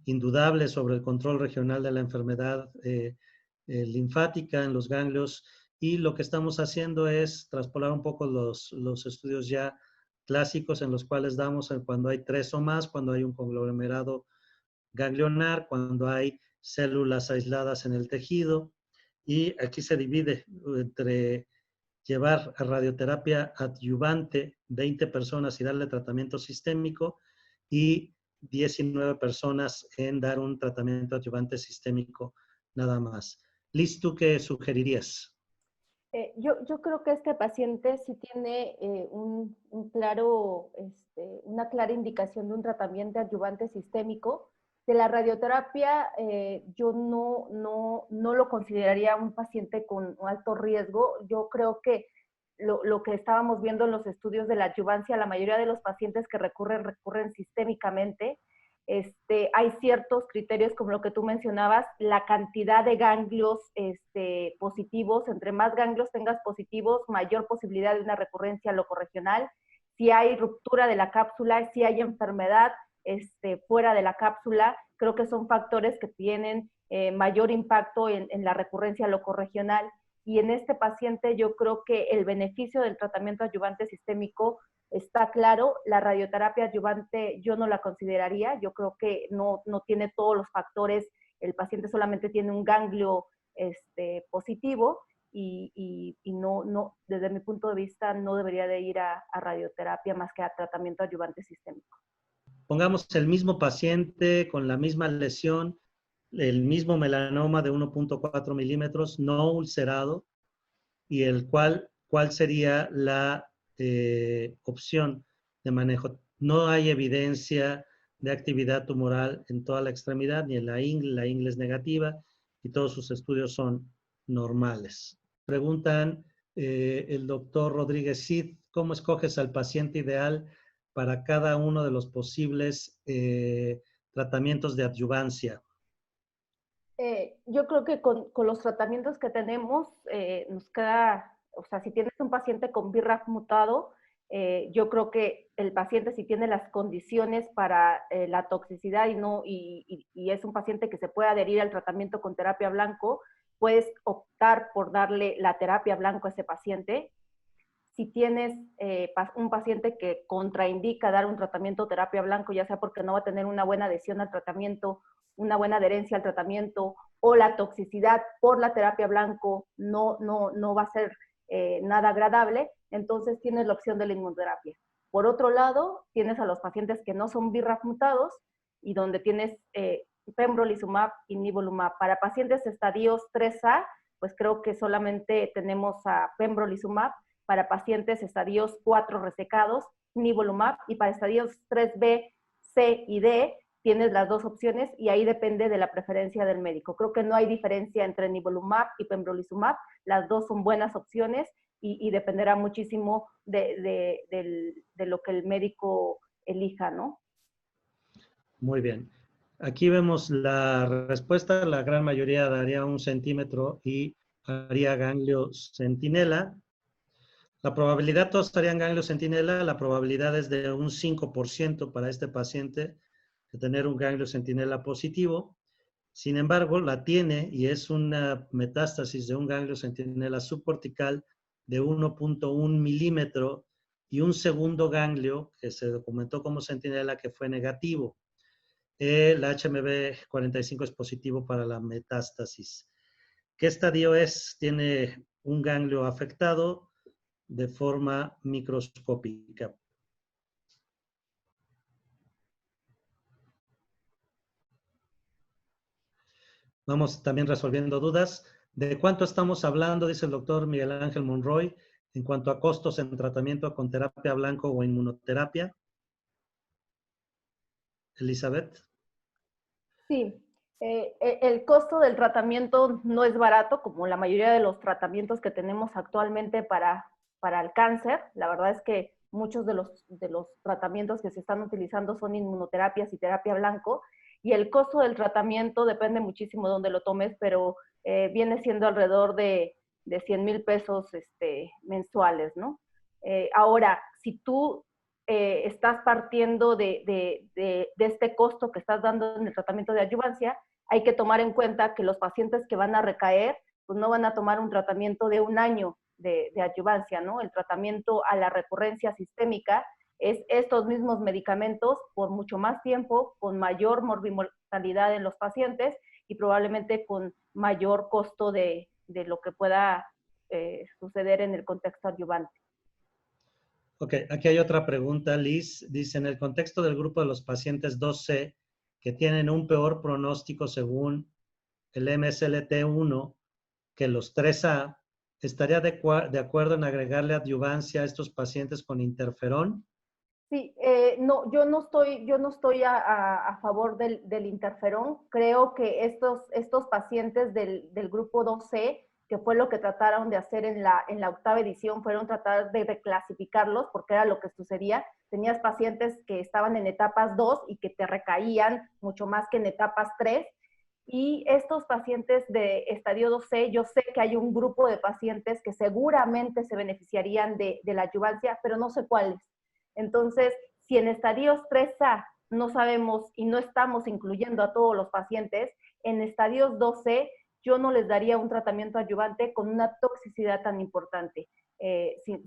indudable sobre el control regional de la enfermedad linfática en los ganglios, y lo que estamos haciendo es traspolar un poco los estudios ya clásicos en los cuales damos cuando hay 3 o más, cuando hay un conglomerado ganglionar, cuando hay células aisladas en el tejido. Y aquí se divide entre llevar a radioterapia adyuvante 20 personas y darle tratamiento sistémico y 19 personas en dar un tratamiento adyuvante sistémico nada más. Liz, ¿tú qué sugerirías? Yo creo que este paciente sí tiene claro, una clara indicación de un tratamiento adyuvante sistémico. De la radioterapia, yo no lo consideraría un paciente con alto riesgo. Yo creo que lo que estábamos viendo en los estudios de la adyuvancia, la mayoría de los pacientes que recurren sistémicamente. Hay ciertos criterios como lo que tú mencionabas, la cantidad de ganglios positivos, entre más ganglios tengas positivos, mayor posibilidad de una recurrencia locorregional. Si hay ruptura de la cápsula, si hay enfermedad fuera de la cápsula, creo que son factores que tienen mayor impacto en la recurrencia locorregional. Y en este paciente yo creo que el beneficio del tratamiento adyuvante sistémico está claro. La radioterapia adyuvante yo no la consideraría, yo creo que no tiene todos los factores, el paciente solamente tiene un ganglio positivo y no, desde mi punto de vista, no debería de ir a radioterapia más que a tratamiento adyuvante sistémico. Pongamos el mismo paciente con la misma lesión, el mismo melanoma de 1.4 milímetros, no ulcerado, y ¿cuál sería la opción de manejo? No hay evidencia de actividad tumoral en toda la extremidad, ni en la ingle es negativa, y todos sus estudios son normales. Preguntan el doctor Rodríguez Cid, ¿cómo escoges al paciente ideal para cada uno de los posibles tratamientos de adyuvancia? Yo creo que con los tratamientos que tenemos nos queda, o sea, si tienes un paciente con BRAF mutado, yo creo que el paciente si tiene las condiciones para la toxicidad y es un paciente que se puede adherir al tratamiento con terapia blanco, puedes optar por darle la terapia blanco a ese paciente. Si tienes un paciente que contraindica dar un tratamiento terapia blanco, ya sea porque no va a tener una buena adhesión al tratamiento, una buena adherencia al tratamiento, o la toxicidad por la terapia blanco no va a ser nada agradable, entonces tienes la opción de la inmunoterapia. Por otro lado, tienes a los pacientes que no son BRAF mutados y donde tienes pembrolizumab y nivolumab. Para pacientes estadios 3A, pues creo que solamente tenemos a pembrolizumab. Para pacientes estadios 4 resecados, nivolumab, y para estadios 3B, C y D, tienes las dos opciones y ahí depende de la preferencia del médico. Creo que no hay diferencia entre nivolumab y pembrolizumab, las dos son buenas opciones y dependerá muchísimo de lo que el médico elija, ¿no? Muy bien. Aquí vemos la respuesta, la gran mayoría daría 1 centímetro y haría ganglio centinela. La probabilidad, todos harían ganglio centinela, la probabilidad es de un 5% para este paciente de tener un ganglio centinela positivo. Sin embargo, la tiene y es una metástasis de un ganglio centinela subcortical de 1.1 milímetro y un segundo ganglio que se documentó como centinela que fue negativo. El HMB45 es positivo para la metástasis. ¿Qué estadio es? Tiene un ganglio afectado de forma microscópica. Vamos también resolviendo dudas. ¿De cuánto estamos hablando? Dice el doctor Miguel Ángel Monroy, en cuanto a costos en tratamiento con terapia blanco o inmunoterapia. Elizabeth. Sí, el costo del tratamiento no es barato, como la mayoría de los tratamientos que tenemos actualmente para el cáncer. La verdad es que muchos de los tratamientos que se están utilizando son inmunoterapias y terapia blanco, y el costo del tratamiento depende muchísimo de dónde lo tomes, pero viene siendo alrededor de 100,000 pesos mensuales, ¿no? Ahora, si tú estás partiendo de este costo que estás dando en el tratamiento de adyuvancia, hay que tomar en cuenta que los pacientes que van a recaer, pues no van a tomar un tratamiento de 1 año de adyuvancia, ¿no? El tratamiento a la recurrencia sistémica es estos mismos medicamentos por mucho más tiempo, con mayor morbimortalidad en los pacientes, y probablemente con mayor costo de lo que pueda suceder en el contexto adyuvante. Ok, aquí hay otra pregunta, Liz. Dice, en el contexto del grupo de los pacientes 2C que tienen un peor pronóstico según el MSLT1 que los 3A, ¿estaría de acuerdo en agregarle adyuvancia a estos pacientes con interferón? Sí, no, yo no estoy a favor del interferón. Creo que estos pacientes del grupo 2C, que fue lo que trataron de hacer en la octava edición, fueron tratar de reclasificarlos, porque era lo que sucedía. Tenías pacientes que estaban en etapas 2 y que te recaían mucho más que en etapas 3. Y estos pacientes de estadio 2C, yo sé que hay un grupo de pacientes que seguramente se beneficiarían de la adyuvancia, pero no sé cuáles. Entonces, si en estadios 3A no sabemos y no estamos incluyendo a todos los pacientes, en estadios 2C yo no les daría un tratamiento adyuvante con una toxicidad tan importante,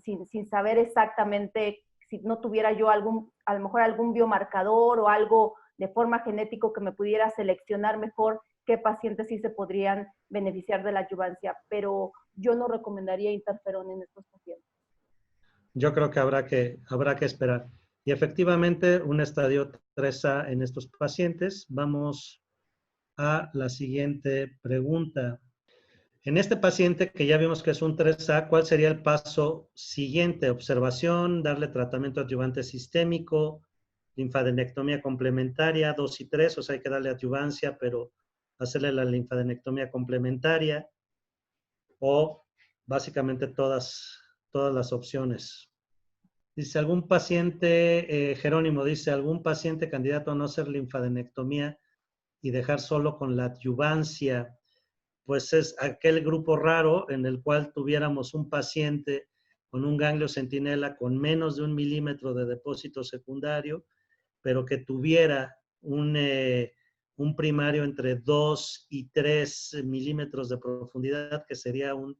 sin saber exactamente si no tuviera yo a lo mejor algún biomarcador o algo de forma genético que me pudiera seleccionar mejor qué pacientes sí se podrían beneficiar de la adyuvancia, pero yo no recomendaría interferón en estos pacientes. Yo creo que habrá que esperar. Y efectivamente, un estadio 3A en estos pacientes. Vamos a la siguiente pregunta. En este paciente que ya vimos que es un 3A, ¿cuál sería el paso siguiente? Observación, darle tratamiento adyuvante sistémico, linfadenectomía complementaria, 2 y 3, o sea, hay que darle adyuvancia, pero hacerle la linfadenectomía complementaria, o básicamente todas las opciones. Dice algún paciente, Jerónimo dice, algún paciente candidato a no hacer linfadenectomía y dejar solo con la adyuvancia, pues es aquel grupo raro en el cual tuviéramos un paciente con un ganglio centinela con menos de 1 milímetro de depósito secundario, pero que tuviera un primario entre 2 y 3 milímetros de profundidad, que sería un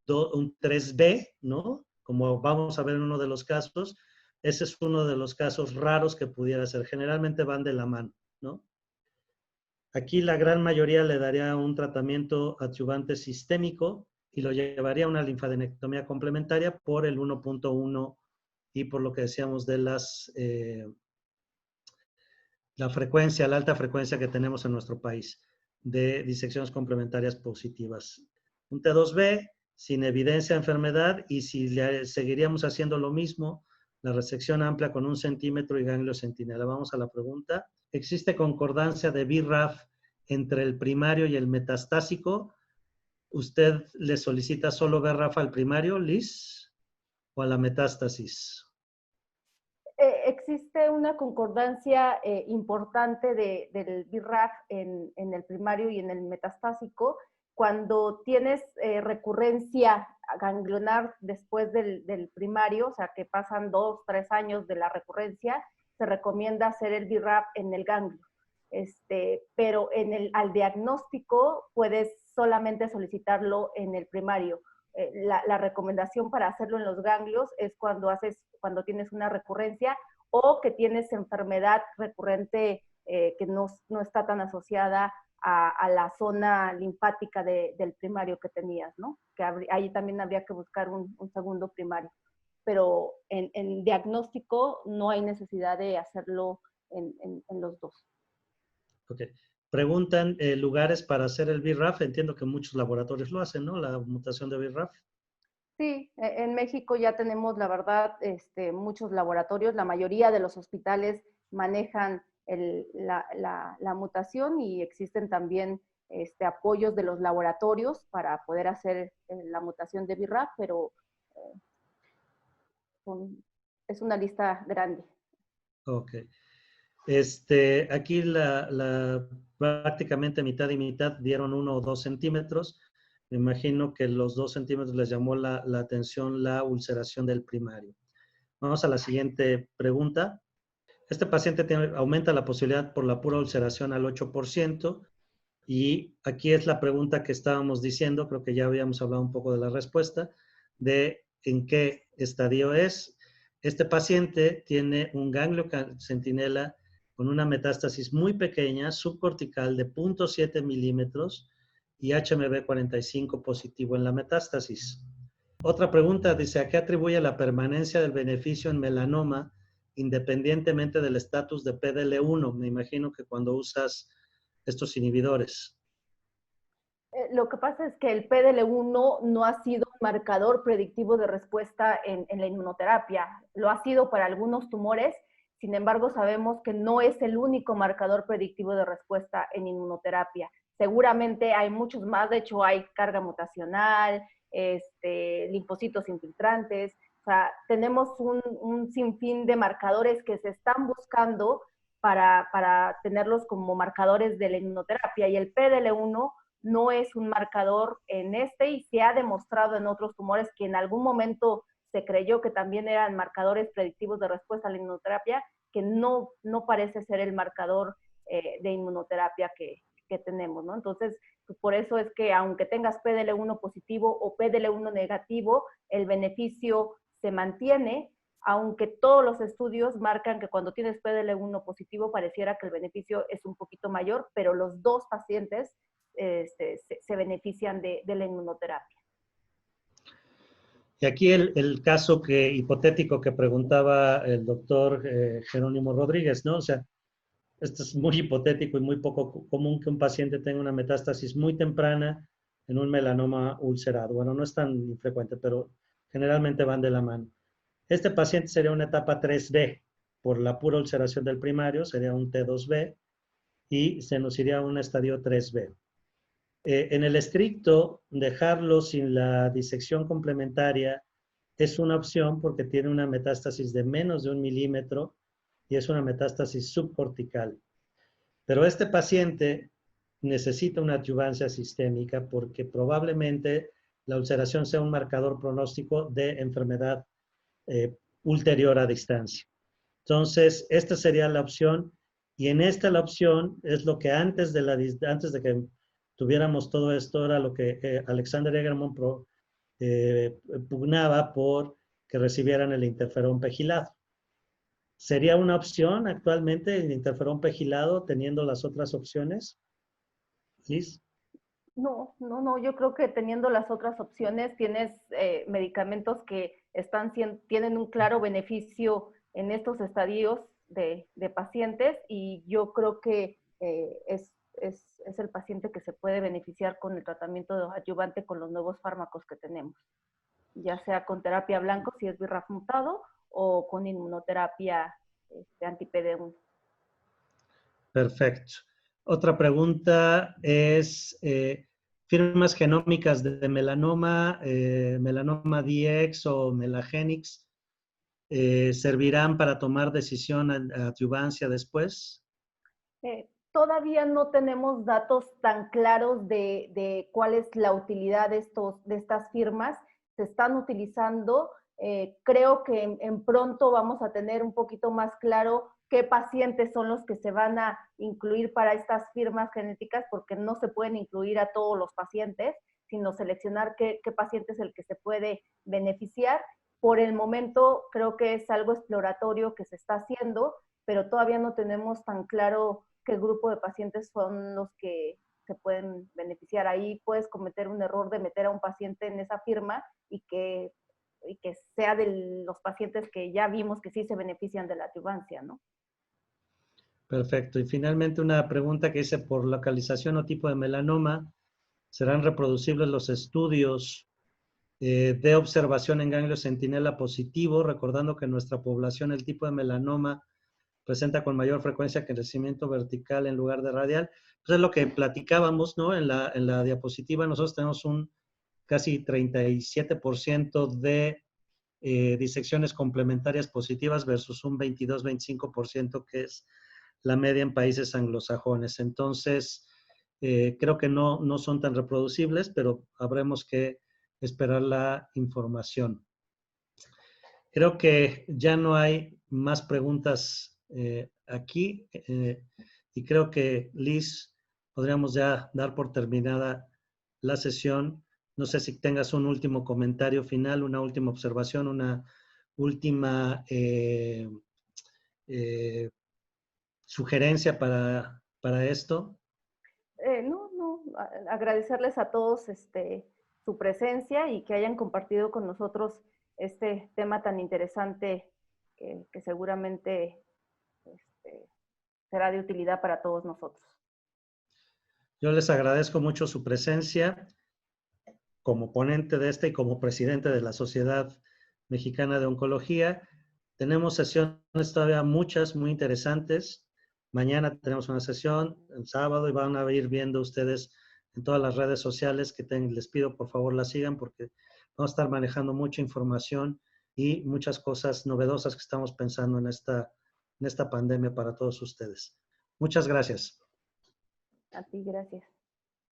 3B, ¿no? Como vamos a ver en uno de los casos, ese es uno de los casos raros que pudiera ser. Generalmente van de la mano, ¿no? Aquí la gran mayoría le daría un tratamiento adyuvante sistémico y lo llevaría a una linfadenectomía complementaria por el 1.1 y por lo que decíamos de la frecuencia, la alta frecuencia que tenemos en nuestro país de disecciones complementarias positivas. Un T2B sin evidencia de enfermedad y si le seguiríamos haciendo lo mismo, la resección amplia con 1 centímetro y ganglio centinela. Vamos a la pregunta. ¿Existe concordancia de BRAF entre el primario y el metastásico? ¿Usted le solicita solo BRAF al primario, Liz, o a la metástasis? Existe una concordancia importante del BRAF en el primario y en el metastásico. Cuando tienes recurrencia ganglionar después del primario, o sea que pasan 2, 3 años de la recurrencia, se recomienda hacer el BRAF en el ganglio. Pero al diagnóstico puedes solamente solicitarlo en el primario. La recomendación para hacerlo en los ganglios es cuando tienes una recurrencia o que tienes enfermedad recurrente que no está tan asociada a la zona linfática del primario que tenías, ¿no? Que ahí también habría que buscar un segundo primario. Pero en diagnóstico no hay necesidad de hacerlo en los dos. Ok. Preguntan lugares para hacer el BRAF. Entiendo que muchos laboratorios lo hacen, ¿no? La mutación de BRAF. Sí, en México ya tenemos, la verdad, muchos laboratorios. La mayoría de los hospitales manejan la mutación y existen también apoyos de los laboratorios para poder hacer la mutación de BRAF, pero es una lista grande. Ok. Aquí prácticamente mitad y mitad dieron 1 o 2 centímetros. Me imagino que los 2 centímetros les llamó la atención la ulceración del primario. Vamos a la siguiente pregunta. Este paciente aumenta la posibilidad por la pura ulceración al 8%. Y aquí es la pregunta que estábamos diciendo, creo que ya habíamos hablado un poco de la respuesta, de en qué estadio es. Este paciente tiene un ganglio centinela con una metástasis muy pequeña, subcortical de 0.7 milímetros y HMB45 positivo en la metástasis. Otra pregunta dice, ¿a qué atribuye la permanencia del beneficio en melanoma independientemente del estatus de PDL1? Me imagino que cuando usas estos inhibidores. Lo que pasa es que el PDL1 no ha sido un marcador predictivo de respuesta en la inmunoterapia. Lo ha sido para algunos tumores, sin embargo sabemos que no es el único marcador predictivo de respuesta en inmunoterapia. Seguramente hay muchos más, de hecho hay carga mutacional, linfocitos infiltrantes, o sea, tenemos un sinfín de marcadores que se están buscando para tenerlos como marcadores de la inmunoterapia, y el PDL1 no es un marcador en y se ha demostrado en otros tumores que en algún momento se creyó que también eran marcadores predictivos de respuesta a la inmunoterapia, que no parece ser el marcador de inmunoterapia que tenemos, ¿no? Entonces, pues por eso es que aunque tengas PDL1 positivo o PDL1 negativo, el beneficio se mantiene, aunque todos los estudios marcan que cuando tienes PDL1 positivo pareciera que el beneficio es un poquito mayor, pero los dos pacientes se benefician de la inmunoterapia. Y aquí el caso hipotético que preguntaba el doctor Jerónimo Rodríguez, ¿no? O sea, esto es muy hipotético y muy poco común que un paciente tenga una metástasis muy temprana en un melanoma ulcerado. Bueno, no es tan infrecuente, pero generalmente van de la mano. Este paciente sería una etapa 3B, por la pura ulceración del primario, sería un T2B, y se nos iría a un estadio 3B. En el estricto, dejarlo sin la disección complementaria es una opción porque tiene una metástasis de menos de 1 milímetro y es una metástasis subcortical. Pero este paciente necesita una adyuvancia sistémica porque probablemente la ulceración sea un marcador pronóstico de enfermedad ulterior a distancia. Entonces, esta sería la opción, y en esta la opción es lo que antes de que tuviéramos todo esto, era lo que Alexander Egerman pugnaba por que recibieran el interferón pegilado. ¿Sería una opción actualmente el interferón pegilado teniendo las otras opciones? ¿Liz? No, yo creo que teniendo las otras opciones tienes medicamentos que tienen un claro beneficio en estos estadios de pacientes, y yo creo que es el paciente que se puede beneficiar con el tratamiento adyuvante con los nuevos fármacos que tenemos, ya sea con terapia blanco si es BRAF mutado o con inmunoterapia anti-PD1. Perfecto. Otra pregunta es, firmas genómicas de melanoma, melanoma DX o Melagenix, ¿servirán para tomar decisión adyuvancia después? Todavía no tenemos datos tan claros de cuál es la utilidad de estas firmas. Se están utilizando. Creo que en pronto vamos a tener un poquito más claro qué pacientes son los que se van a incluir para estas firmas genéticas, porque no se pueden incluir a todos los pacientes, sino seleccionar qué paciente es el que se puede beneficiar. Por el momento creo que es algo exploratorio que se está haciendo, pero todavía no tenemos tan claro qué grupo de pacientes son los que se pueden beneficiar. Ahí puedes cometer un error de meter a un paciente en esa firma y que sea de los pacientes que ya vimos que sí se benefician de la adyuvancia, ¿no? Perfecto. Y finalmente una pregunta que dice, por localización o tipo de melanoma, ¿serán reproducibles los estudios de observación en ganglio centinela positivo? Recordando que en nuestra población el tipo de melanoma presenta con mayor frecuencia que crecimiento vertical en lugar de radial. Pues es lo que platicábamos, ¿no? En la diapositiva nosotros tenemos un casi 37% de disecciones complementarias positivas versus un 22-25% que es la media en países anglosajones. Entonces, creo que no son tan reproducibles, pero habremos que esperar la información. Creo que ya no hay más preguntas aquí, y creo que, Liz, podríamos ya dar por terminada la sesión. No sé si tengas un último comentario final, una última observación, una última sugerencia para esto? No, agradecerles a todos su presencia y que hayan compartido con nosotros este tema tan interesante que seguramente será de utilidad para todos nosotros. Yo les agradezco mucho su presencia como ponente de y como presidente de la Sociedad Mexicana de Oncología. Tenemos sesiones todavía muchas, muy interesantes. Mañana tenemos una sesión, el sábado, y van a ir viendo ustedes en todas las redes sociales que les pido por favor las sigan porque vamos a estar manejando mucha información y muchas cosas novedosas que estamos pensando en esta pandemia para todos ustedes. Muchas gracias. A ti, gracias.